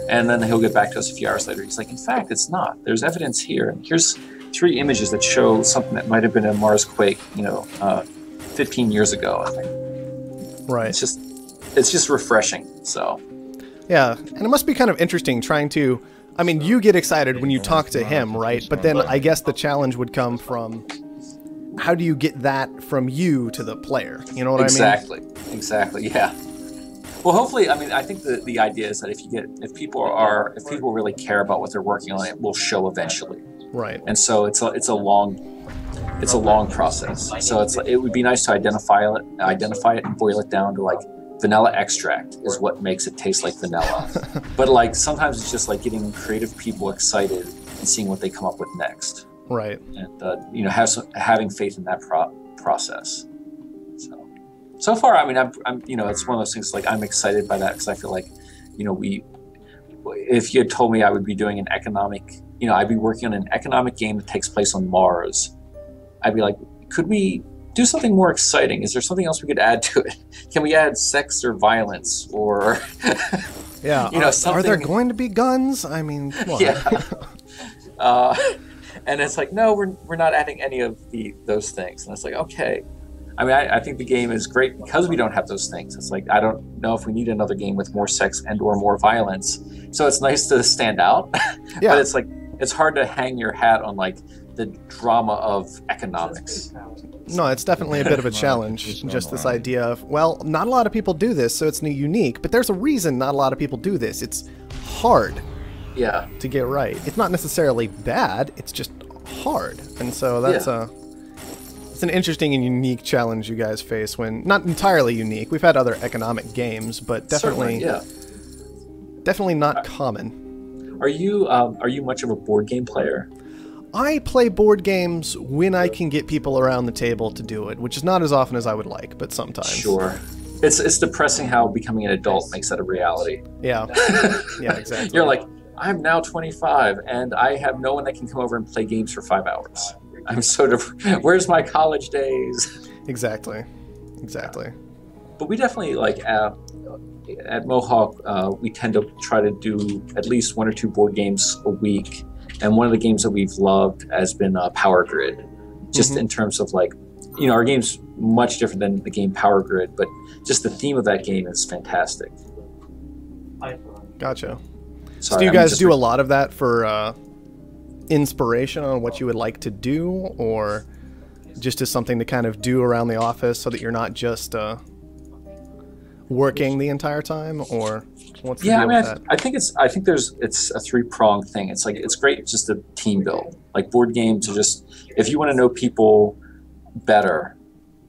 And then he'll get back to us a few hours later. He's like, in fact, it's not. There's evidence here. And here's 3 images that show something that might have been a Mars quake, 15 years ago, I think. Right. It's just refreshing. So. Yeah, and it must be kind of interesting trying to... I mean, you get excited when you talk to him, right? But then I guess the challenge would come from how do you get that from you to the player? You know what I mean? Exactly, yeah. Well, hopefully, I think the idea is that if people really care about what they're working on, it will show eventually. Right. And so it's a long process. So it would be nice to identify it and boil it down to like vanilla extract is what makes it taste like vanilla. But like sometimes it's just like getting creative people excited and seeing what they come up with next. Right. And having faith in that process. So far, I'm it's one of those things like I'm excited by that because I feel like, if you had told me I would be doing an economic, I'd be working on an economic game that takes place on Mars, I'd be like, could we do something more exciting? Is there something else we could add to it? Can we add sex or violence or yeah? Are there going to be guns? I mean, come on. Yeah. And it's like, no, we're not adding any of those things. And it's like, okay. I think the game is great because we don't have those things. It's like, I don't know if we need another game with more sex and or more violence. So it's nice to stand out. Yeah. But it's like, it's hard to hang your hat on like the drama of economics. No, it's definitely a bit of a challenge. Just this idea of, well, not a lot of people do this, so it's unique. But there's a reason not a lot of people do this. It's hard. Yeah. To get right. It's not necessarily bad. It's just hard. And so that's it's an interesting and unique challenge you guys face when not entirely unique. We've had other economic games, but definitely definitely not common. Are you much of a board game player? I play board games when I can get people around the table to do it, which is not as often as I would like, but sometimes. Sure. It's depressing how becoming an adult makes that a reality. Yeah. Yeah, exactly. You're like, I'm now 25 and I have no one that can come over and play games for 5 hours. I'm so where's my college days? Exactly. But we definitely like at Mohawk, we tend to try to do at least 1 or 2 board games a week. And one of the games that we've loved has been Power Grid, just in terms of like, our game's much different than the game Power Grid, but just the theme of that game is fantastic. Gotcha. Sorry, So do you guys do a lot of that for inspiration on what you would like to do, or just as something to kind of do around the office so that you're not just working the entire time, or what's the deal with that? I think it's a three-pronged thing. It's like, it's great just to team build. Like board games are just, if you want to know people better,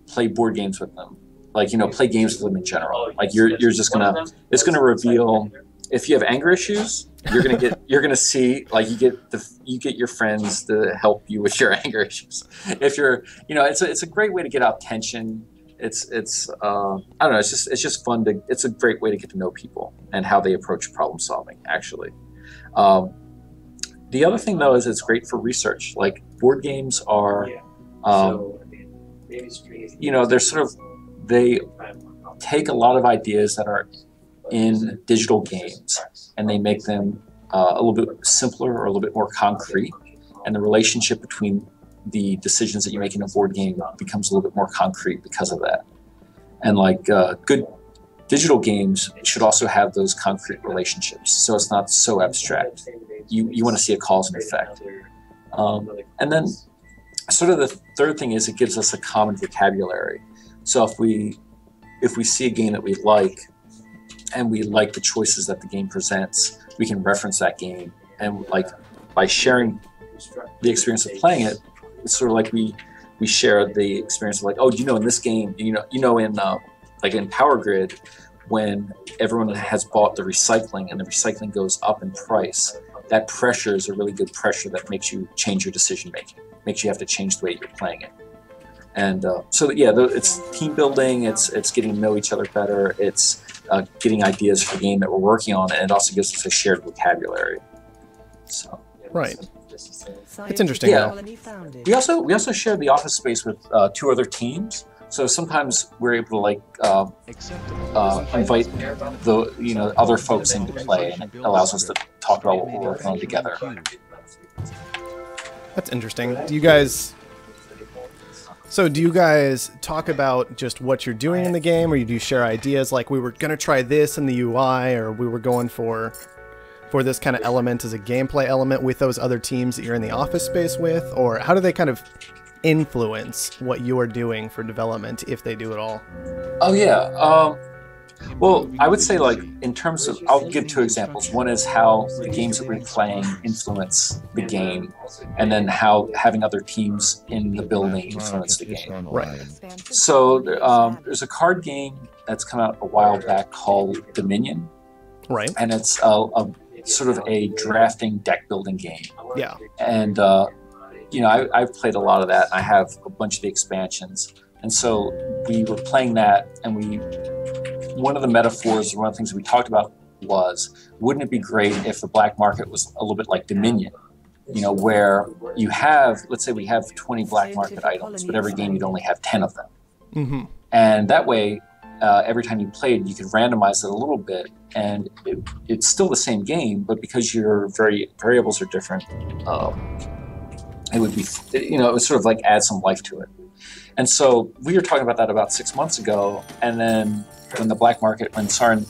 play board games with them. Like, you know, play games with them in general. Like you're just it's gonna reveal, if you have anger issues, you're gonna see, like, you get your friends to help you with your anger issues. If you're, you know, it's a great way to get out tension. It's I don't know, it's just fun to, it's a great way to get to know people and how they approach problem solving, actually. The other thing though is it's great for research. Like board games are, you know, they take a lot of ideas that are in digital games and they make them a little bit simpler or a little bit more concrete, and the relationship between the decisions that you make in a board game becomes a little bit more concrete because of that. And like good digital games should also have those concrete relationships, so it's not so abstract. You want to see a cause and effect. And then sort of the third thing is it gives us a common vocabulary. So if we see a game that we like and we like the choices that the game presents, we can reference that game, and like by sharing the experience of playing it, it's sort of like we share the experience of like, oh, you know, in this game, you know, in like in Power Grid, when everyone has bought the recycling and the recycling goes up in price, that pressure is a really good pressure that makes you change your decision making, makes you have to change the way you're playing it. And so yeah, it's team building, it's getting to know each other better, it's getting ideas for the game that we're working on, and it also gives us a shared vocabulary. So right. It's interesting. Yeah. We also share the office space with 2 other teams. So sometimes we're able to like invite the other folks into play, and it allows us to talk about what we're working on together. That's interesting. Do you guys talk about just what you're doing in the game, or do you share ideas like, we were going to try this in the UI, or we were going for this kind of element as a gameplay element with those other teams that you're in the office space with? Or how do they kind of influence what you're doing for development, if they do at all? Oh yeah. Well, I would say, like, in terms of, I'll give 2 examples. One is how the games that we're playing influence the game, and then how having other teams in the building influence the game. Right. So there's a card game that's come out a while back called Dominion. Right. And it's a sort of a drafting deck building game. Yeah. And you know, I've played a lot of that. I have a bunch of the expansions, and so we were playing that, and one of the metaphors, one of the things we talked about was, wouldn't it be great if the black market was a little bit like Dominion? You know, where you have, let's say we have 20 black market items, but every game you'd only have 10 of them. Mm-hmm. And that way, every time you played, you could randomize it a little bit, and it's still the same game, but because your variables are different, it would be, you know, it would sort of like add some life to it. And so we were talking about that about 6 months ago, and then when Sarin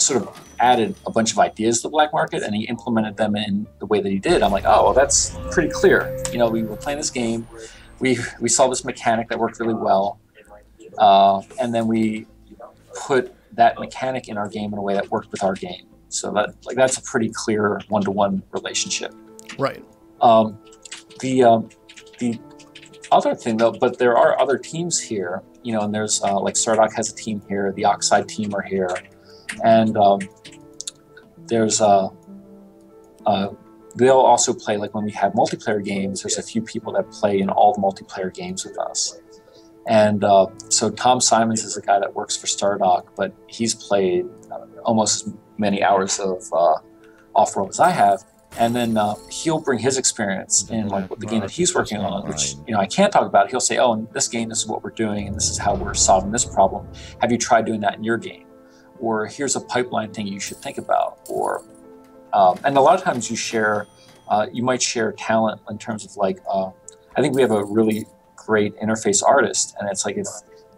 sort of added a bunch of ideas to the black market and he implemented them in the way that he did, I'm like, oh, well, that's pretty clear. You know, we were playing this game, we saw this mechanic that worked really well, and then we put that mechanic in our game in a way that worked with our game. So that's a pretty clear one-to-one relationship. Right. The other thing though, but there are other teams here, you know, and there's like Stardock has a team here, the Oxide team are here, and there's they'll also play, like when we have multiplayer games, there's a few people that play in all the multiplayer games with us. And so Tom Simons is a guy that works for Stardock, but he's played almost as many hours of Offworld as I have. And then he'll bring his experience in like the game that he's working on, which, you know, I can't talk about. He'll say, oh, in this game, this is what we're doing, and this is how we're solving this problem. Have you tried doing that in your game? Or here's a pipeline thing you should think about. Or and a lot of times you might share talent in terms of like, I think we have a really great interface artist, and it's like, if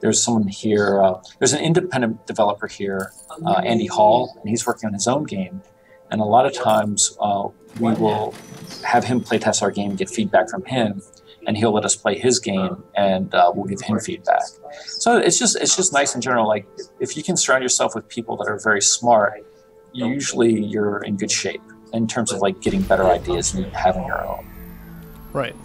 there's someone here. There's an independent developer here, Andy Hall, and he's working on his own game. And a lot of times we will have him playtest our game, get feedback from him, and he'll let us play his game, and we'll give him feedback. So it's just nice in general. Like if you can surround yourself with people that are very smart, usually you're in good shape in terms of like getting better ideas and having your own. Right.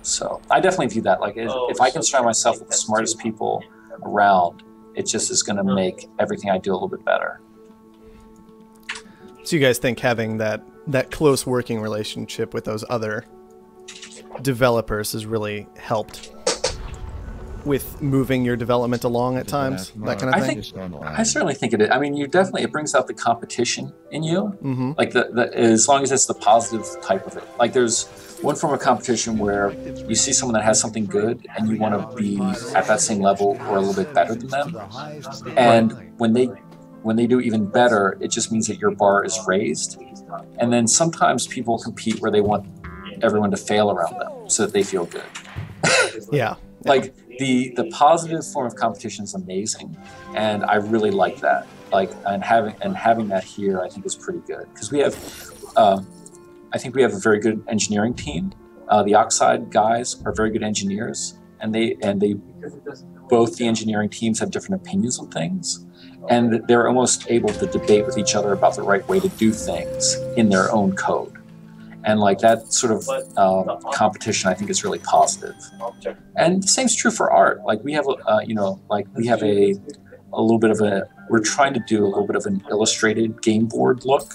So I definitely view that like if I can surround myself with the smartest people around, it just is going to make everything I do a little bit better. So you guys think having that close working relationship with those other developers has really helped with moving your development along at times, that kind of thing? I certainly think it is. I mean, it brings out the competition in you. Mm-hmm. Like as long as it's the positive type of it. Like there's one form of competition where you see someone that has something good and you want to be at that same level or a little bit better than them. And when they do even better, it just means that your bar is raised. And then sometimes people compete where they want everyone to fail around them so that they feel good. Yeah. Like the positive form of competition is amazing, and I really like that. Like and having that here, I think is pretty good because we have, I think we have a very good engineering team. The Oxide guys are very good engineers, and they both the engineering teams have different opinions on things, and they're almost able to debate with each other about the right way to do things in their own code. And like that sort of competition, I think is really positive. And the same's true for art. Like we have, we have a little bit of we're trying to do a little bit of an illustrated game board look.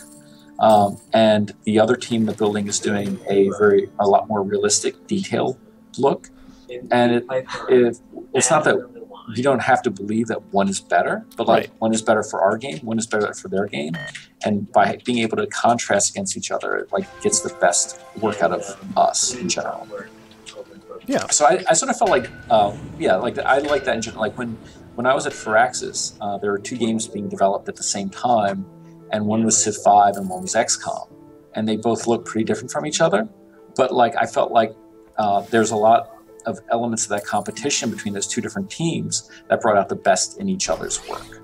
And the other team in the building is doing a lot more realistic, detailed look. And it's not that you don't have to believe that one is better, but like one is better for our game, one is better for their game. And by being able to contrast against each other, it like gets the best work out of us in general. Yeah. So I sort of felt like, I like that in general. Like when I was at Firaxis, there were two games being developed at the same time, and one was Civ 5 and one was XCOM. And they both looked pretty different from each other. But like I felt like there's a lot of elements of that competition between those two different teams that brought out the best in each other's work.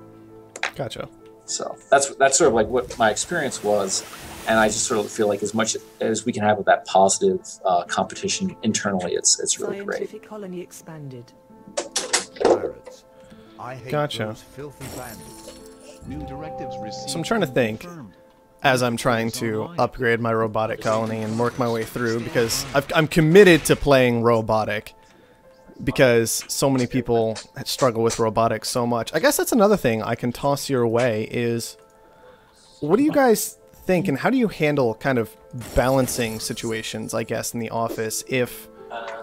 Gotcha. So that's sort of like what my experience was, and I just sort of feel like as much as we can have of that positive competition internally, it's really great. Scientific colony expanded. Pirates. I hate Gotcha. those filthy bandits. New directives received. So I'm trying to think as I'm trying to upgrade my robotic colony and work my way through, because I'm committed to playing robotic because so many people struggle with robotics so much. I guess that's another thing I can toss your way is, what do you guys think and how do you handle kind of balancing situations, I guess, in the office if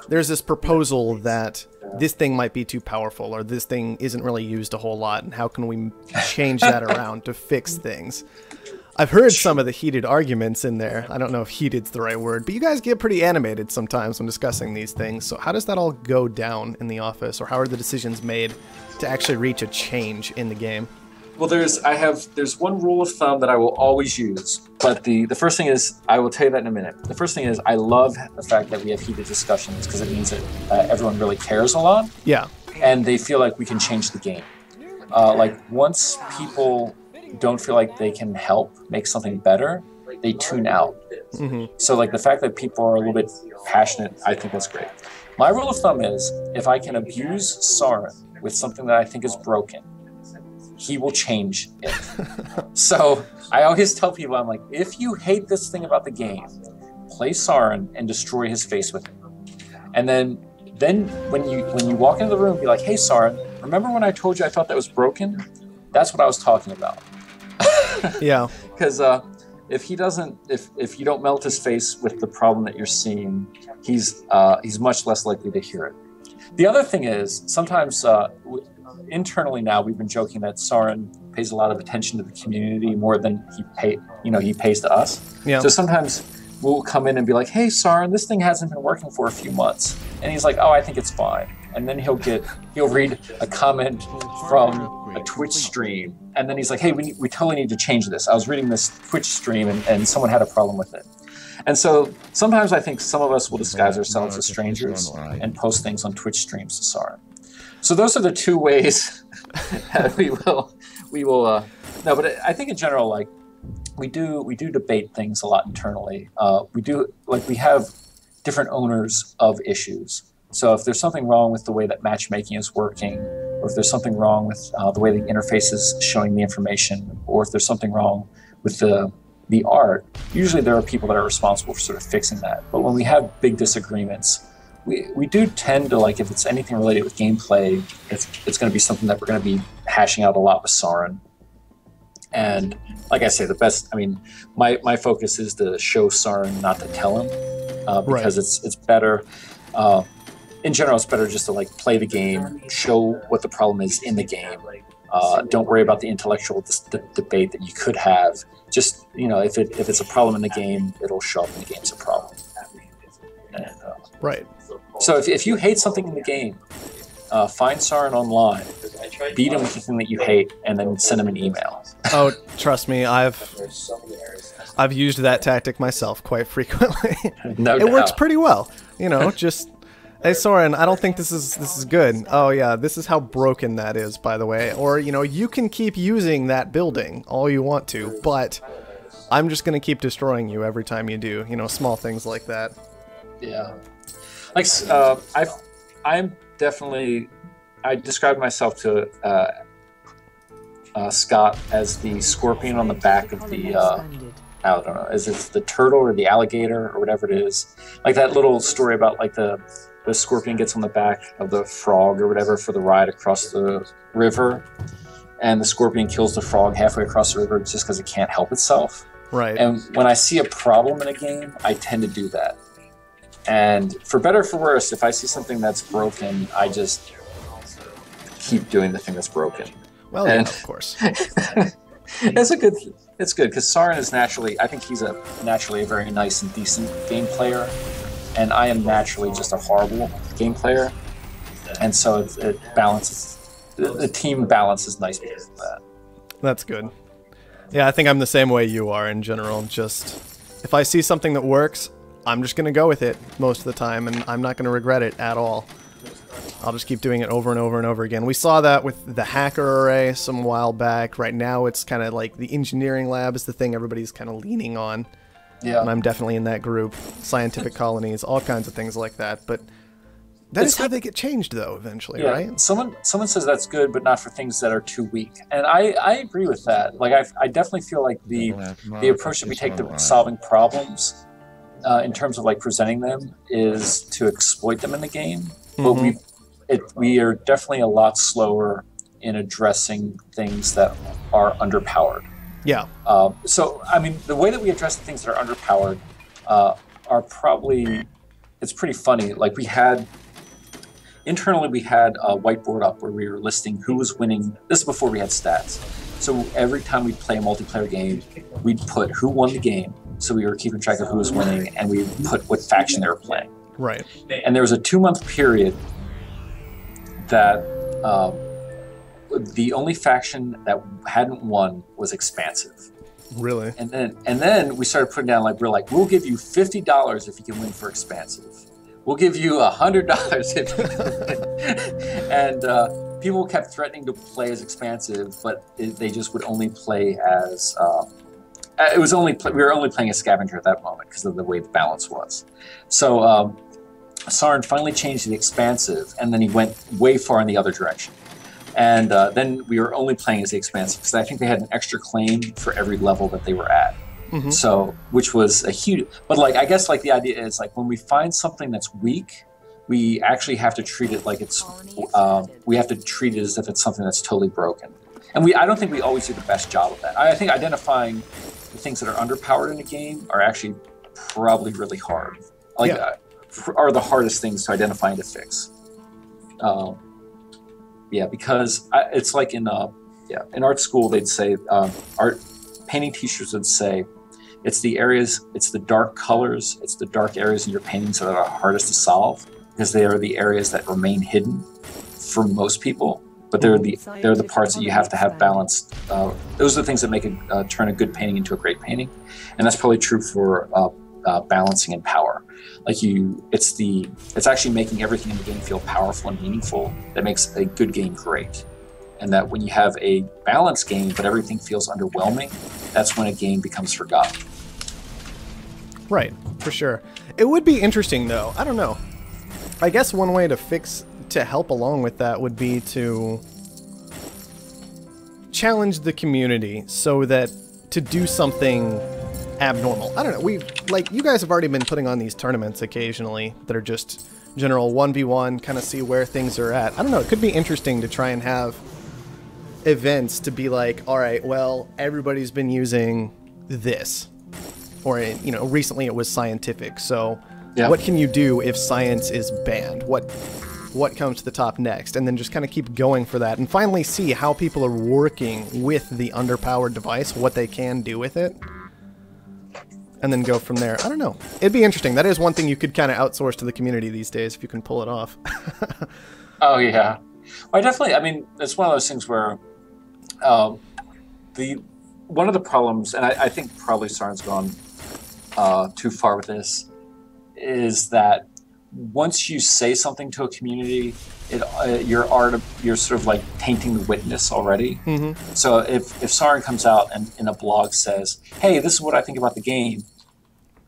there's this proposal that this thing might be too powerful or this thing isn't really used a whole lot, and how can we change that around to fix things? I've heard some of the heated arguments in there. I don't know if heated's the right word, but you guys get pretty animated sometimes when discussing these things. So how does that all go down in the office, or how are the decisions made to actually reach a change in the game? Well, there's one rule of thumb that I will always use, but the first thing is, I will tell you that in a minute. The first thing is, I love the fact that we have heated discussions because it means that everyone really cares a lot. Yeah. And they feel like we can change the game. Like once people don't feel like they can help make something better, they tune out. Mm-hmm. So like the fact that people are a little bit passionate, I think that's great. My rule of thumb is, if I can abuse Sauron with something that I think is broken, he will change it. So I always tell people, I'm like, if you hate this thing about the game, play Sauron and destroy his face with it. And then when you walk into the room, be like, hey Sauron, remember when I told you I thought that was broken? That's what I was talking about. Yeah. Because if you don't melt his face with the problem that you're seeing, he's much less likely to hear it. The other thing is, sometimes internally now we've been joking that Sauron pays a lot of attention to the community more than he pays to us. Yeah. So sometimes we'll come in and be like, hey Sauron, this thing hasn't been working for a few months. And he's like, oh, I think it's fine. And then he'll read a comment from a Twitch stream, and then he's like, hey, we totally need to change this. I was reading this Twitch stream and someone had a problem with it. And so sometimes I think some of us will disguise ourselves as strangers and post things on Twitch streams to Sauron. So those are the two ways that we will. No, but I think in general, like we do debate things a lot internally. We have different owners of issues. So if there's something wrong with the way that matchmaking is working, or if there's something wrong with the way the interface is showing the information, or if there's something wrong with the art, usually there are people that are responsible for sort of fixing that. But when we have big disagreements, we do tend to, like, if it's anything related with gameplay, it's going to be something that we're going to be hashing out a lot with Soren. And like I say, my focus is to show Soren, not to tell him, because it's better. In general, it's better just to like play the game, show what the problem is in the game. Don't worry about the intellectual debate that you could have. Just, if it's a problem in the game, it'll show up in the game's a problem. And, right. So if you hate something in the game, find Soren online, beat him with the thing that you hate, and then send him an email. Oh, trust me, I've used that tactic myself quite frequently. No it doubt. works pretty well. Just, hey Soren, I don't think this is good. Oh yeah, this is how broken that is, by the way. Or you can keep using that building all you want to, but I'm just gonna keep destroying you every time you do. Small things like that. Yeah. Like I described myself to Scott as the scorpion on the back of the I don't know, is it the turtle or the alligator or whatever it is? Like that little story about like the scorpion gets on the back of the frog or whatever for the ride across the river, and the scorpion kills the frog halfway across the river just because it can't help itself. Right. And when I see a problem in a game, I tend to do that. And for better or for worse, if I see something that's broken, I just keep doing the thing that's broken. Well, yeah, of course. It's good because Soren is I think he's naturally a very nice and decent game player, and I am naturally just a horrible game player, and so it balances. The team balance is nice because of that. That's good. Yeah, I think I'm the same way you are in general. Just if I see something that works, I'm just going to go with it most of the time, and I'm not going to regret it at all. I'll just keep doing it over and over and over again. We saw that with the hacker array some while back. Right now, it's kind of like the engineering lab is the thing everybody's kind of leaning on. Yeah. And I'm definitely in that group. Scientific colonies, all kinds of things like that. But that is how they get changed, though, eventually, yeah, right? Someone says that's good, but not for things that are too weak. And I agree with that. Like, I definitely feel like the approach that we take to solving problems in terms of like presenting them is to exploit them in the game. But we are definitely a lot slower in addressing things that are underpowered. Yeah. So, I mean, the way that we address the things that are underpowered are probably, it's pretty funny. Like internally we had a whiteboard up where we were listing who was winning. This is before we had stats. So every time we'd play a multiplayer game, we'd put who won the game. So we were keeping track of who was winning, and we put what faction they were playing. Right. And there was a 2-month period that the only faction that hadn't won was Expansive. Really? And then we started putting down we'll give you $50 if you can win for Expansive. We'll give you $100 if you can win. And people kept threatening to play as Expansive, but they just would only play as we were only playing a scavenger at that moment because of the way the balance was. So Soren finally changed the Expansive, and then he went way far in the other direction. And then we were only playing as the Expansive because I think they had an extra claim for every level that they were at. So, which was a huge. But I guess the idea is when we find something that's weak, we actually have to treat it like it's. We have to treat it as if it's something that's totally broken. And I don't think we always do the best job of that. I think identifying the things that are underpowered in a game are actually probably really hard. Are the hardest things to identify and to fix. Because it's like in art school they'd say art painting teachers would say it's the dark colors, it's the dark areas in your paintings that are the hardest to solve because they are the areas that remain hidden for most people. But they're the parts that you have to have balanced. Those are the things that make turn a good painting into a great painting, and that's probably true for balancing and power. it's actually making everything in the game feel powerful and meaningful that makes a good game great. And that when you have a balanced game but everything feels underwhelming, that's when a game becomes forgotten. Right, for sure. It would be interesting though. I don't know. I guess one way to help along with that would be to challenge the community so that to do something abnormal. I don't know. You guys have already been putting on these tournaments occasionally that are just general 1v1, kind of see where things are at. I don't know. It could be interesting to try and have events to be like, all right, well, everybody's been using this. Or, recently it was scientific. So what can you do if science is banned? What comes to the top next? And then just kind of keep going for that and finally see how people are working with the underpowered device, what they can do with it. And then go from there. I don't know. It'd be interesting. That is one thing you could kind of outsource to the community these days if you can pull it off. Oh, yeah. Well, it's one of those things where one of the problems, and I think probably Sarn's gone too far with this, is that once you say something to a community, you're sort of like tainting the witness already. Mm-hmm. So if Sarn comes out and in a blog says, "Hey, this is what I think about the game,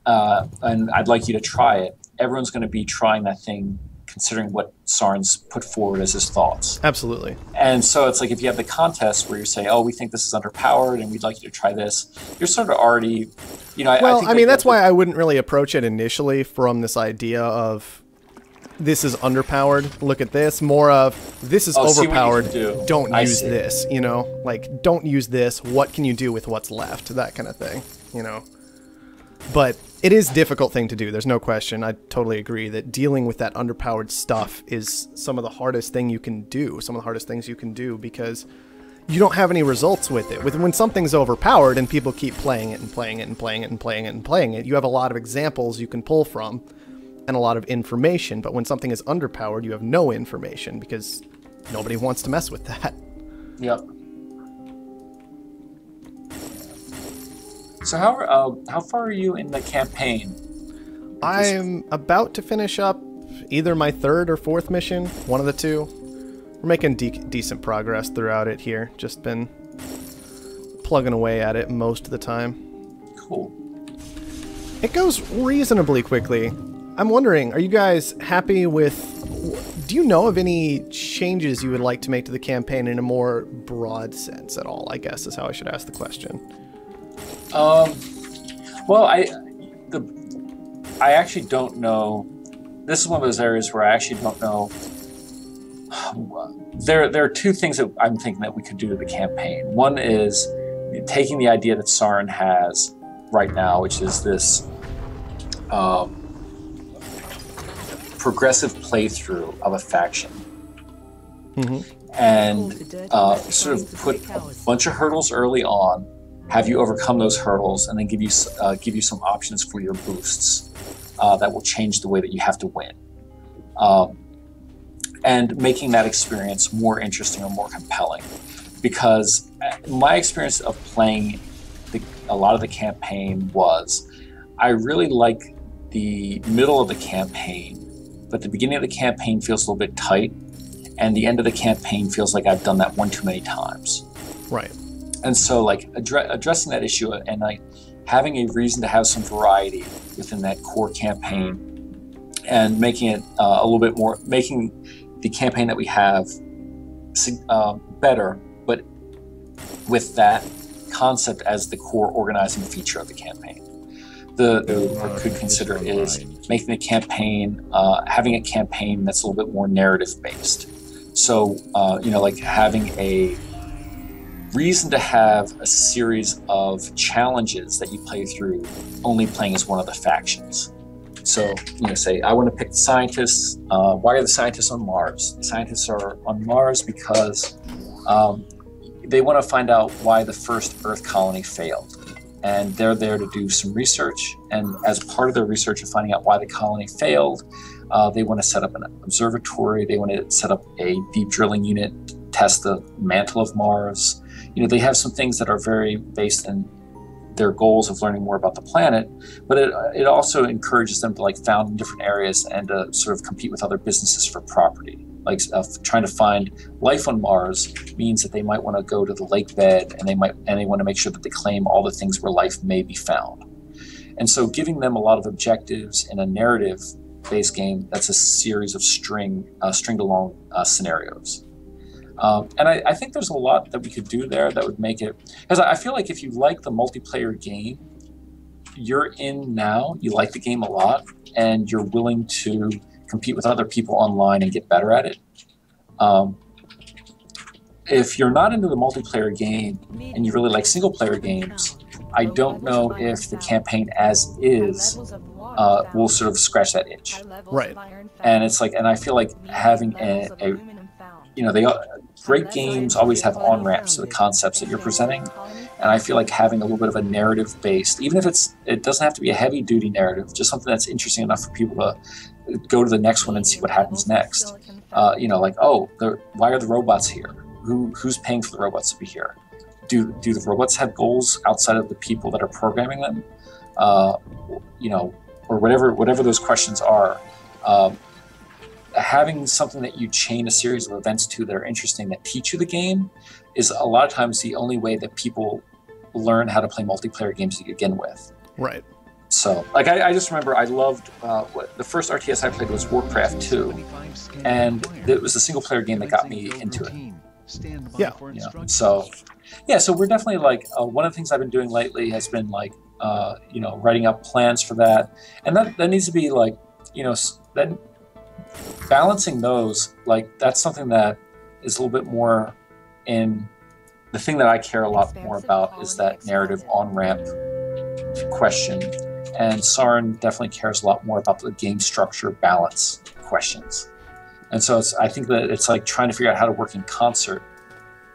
and I'd like you to try it," everyone's going to be trying that thing, considering what Sarn's put forward as his thoughts. Absolutely. And so it's like if you have the contest where you're saying, "Oh, we think this is underpowered, and we'd like you to try this," you're sort of already, I think that's why I wouldn't really approach it initially from this idea of this is underpowered. Look at this. More of this is overpowered. Don't use this. Don't use this. What can you do with what's left? That kind of thing. But it is a difficult thing to do. There's no question. I totally agree that dealing with that underpowered stuff is some of the hardest thing you can do. Some of the hardest things you can do because you don't have any results with it. When something's overpowered and people keep playing it and playing it and playing it and playing it and playing it, you have a lot of examples you can pull from and a lot of information. But when something is underpowered, you have no information because nobody wants to mess with that. Yep. So how far are you in the campaign? I'm about to finish up either my 3rd or 4th mission, one of the two. We're making decent progress throughout it here. Just been plugging away at it most of the time. Cool. It goes reasonably quickly. I'm wondering, are you guys happy with... Do you know of any changes you would like to make to the campaign in a more broad sense at all, I guess is how I should ask the question. Well, I actually don't know. This is one of those areas where I actually don't know. There are two things that I'm thinking that we could do to the campaign. One is taking the idea that Sarn has right now, which is this progressive playthrough of a faction. Mm-hmm. And sort of put a bunch of hurdles early on, have you overcome those hurdles, and then give you some options for your boosts that will change the way that you have to win. And making that experience more interesting or more compelling. Because my experience of playing a lot of the campaign was, I really like the middle of the campaign, but the beginning of the campaign feels a little bit tight, and the end of the campaign feels like I've done that one too many times. Right. And so, like, addressing that issue and like having a reason to have some variety within that core campaign, and making it a little bit more, making the campaign that we have better, but with that concept as the core organizing feature of the campain. What I could consider is making the campaign, having a campaign that's a little bit more narrative based. So, like having a reason to have a series of challenges that you play through, only playing as one of the factions. So, say, I want to pick the scientists. Why are the scientists on Mars? The scientists are on Mars because they want to find out why the first Earth colony failed. And they're there to do some research. And as part of their research of finding out why the colony failed, they want to set up an observatory. They want to set up a deep drilling unit, test the mantle of Mars. They have some things that are very based in their goals of learning more about the planet, but it also encourages them to like found in different areas and to sort of compete with other businesses for property. Like trying to find life on Mars means that they might want to go to the lake bed, and they want to make sure that they claim all the things where life may be found. And so giving them a lot of objectives in a narrative-based game, that's a series of stringed along scenarios. And I think there's a lot that we could do there that would make it, because I feel like if you like the multiplayer game, you're in now, you like the game a lot, and you're willing to compete with other people online and get better at it. If you're not into the multiplayer game and you really like single player games, I don't know if the campaign as is will sort of scratch that itch. Right. And it's like, and I feel like having great games always have on-ramps to the concepts that you're presenting. And I feel like having a little bit of a narrative-based, even if it doesn't have to be a heavy-duty narrative, just something that's interesting enough for people to go to the next one and see what happens next. Like, oh, why are the robots here? Who's paying for the robots to be here? Do the robots have goals outside of the people that are programming them? Or whatever those questions are. Having something that you chain a series of events to that are interesting, that teach you the game, is a lot of times the only way that people learn how to play multiplayer games to begin with. Right. So, like, I just remember I loved, the first RTS I played was Warcraft 2, and it was a single-player game that got me into it. Yeah. So we're definitely, like, one of the things I've been doing lately has been, like, writing up plans for that. And that needs to be, like, then balancing those, like, that's something that is a little bit more in the thing that I care a lot more about is that narrative on-ramp question. And Sarin definitely cares a lot more about the game structure balance questions. And so I think that it's like trying to figure out how to work in concert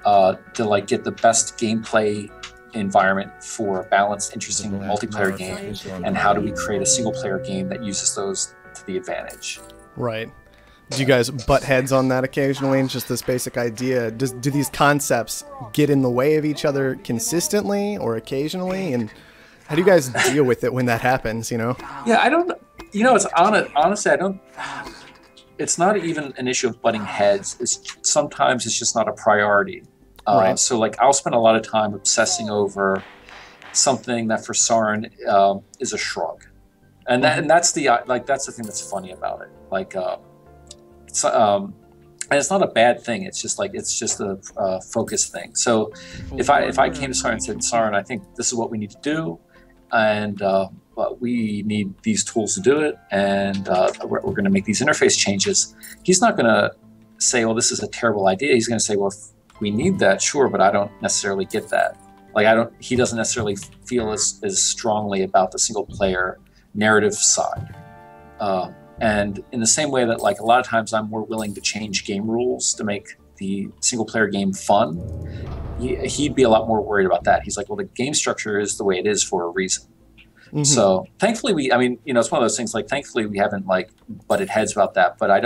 to like get the best gameplay environment for a balanced, interesting multiplayer game, and how do we create a single player game that uses those to the advantage. Right. Do you guys butt heads on that occasionally? And just this basic idea, do these concepts get in the way of each other consistently or occasionally? And how do you guys deal with it when that happens, Yeah, I don't, it's honestly, I don't, it's not even an issue of butting heads. Sometimes it's just not a priority. Right. So like I'll spend a lot of time obsessing over something that for Sarin is a shrug. And that's the thing that's funny about it. Like, and it's not a bad thing. It's just a focus thing. So if I came to Sarin and said, Sarin, I think this is what we need to do, and but we need these tools to do it, and we're going to make these interface changes. He's not going to say, well, this is a terrible idea. He's going to say, well, if we need that, sure, but I don't necessarily get that. Like he doesn't necessarily feel as strongly about the single player narrative side. And in the same way that like a lot of times I'm more willing to change game rules to make the single player game fun, he'd be a lot more worried about that. He's like, well, the game structure is the way it is for a reason. Mm-hmm. So thankfully it's one of those things, like thankfully we haven't like butted heads about that, but I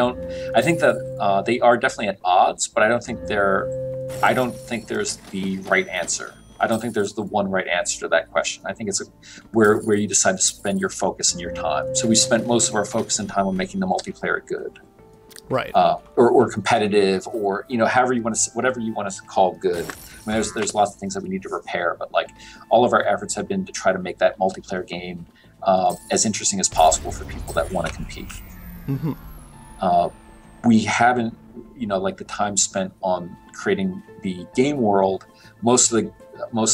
think that they are definitely at odds, but I don't think there's the right answer. I don't think there's the one right answer to that question. I think it's where you decide to spend your focus and your time. So we spent most of our focus and time on making the multiplayer good, right? Or competitive, or however you want to, whatever you want to call good. I mean, there's lots of things that we need to repair, but like all of our efforts have been to try to make that multiplayer game as interesting as possible for people that want to compete. Mm-hmm. We haven't, like the time spent on creating the game world. Most of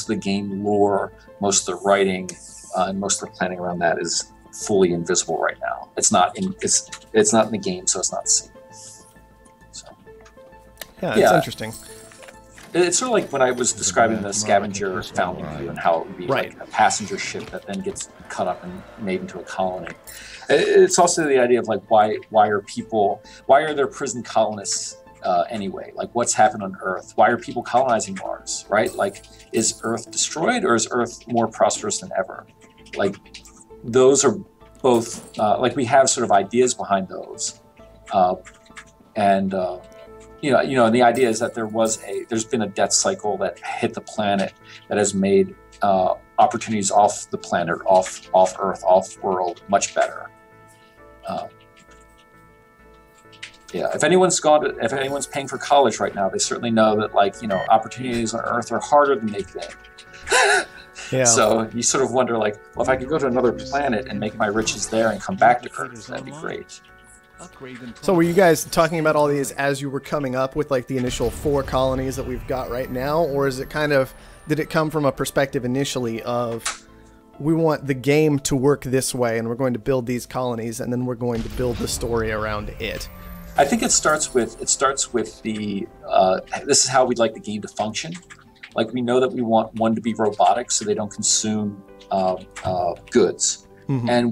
the game lore, most of the writing, and most of the planning around that is fully invisible right now. It's not in the game, so it's not seen. So, it's interesting. It's sort of like when I was describing the scavenger founding view and how it would be like a passenger ship that then gets cut up and made into a colony. It's also the idea of like why are there prison colonists anyway? Like what's happened on Earth? Why are people colonizing Mars, right? Like, is Earth destroyed or is Earth more prosperous than ever? Like, those are both, like we have sort of ideas behind those. And the idea is that there's been a death cycle that hit the planet that has made a opportunities off the planet, off Earth, off world, much better. Yeah, if anyone's paying for college right now, they certainly know that, like, you know, opportunities on Earth are harder than they think. Yeah. So you sort of wonder, like, well, if I could go to another planet and make my riches there and come back to Earth, that'd be great. So were you guys talking about all these as you were coming up with, like, the initial 4 colonies that we've got right now, or is it kind of, did it come from a perspective initially of, we want the game to work this way and we're going to build these colonies and then we're going to build the story around it? I think it starts with the this is how we'd like the game to function. Like, we know that we want one to be robotic so they don't consume goods, and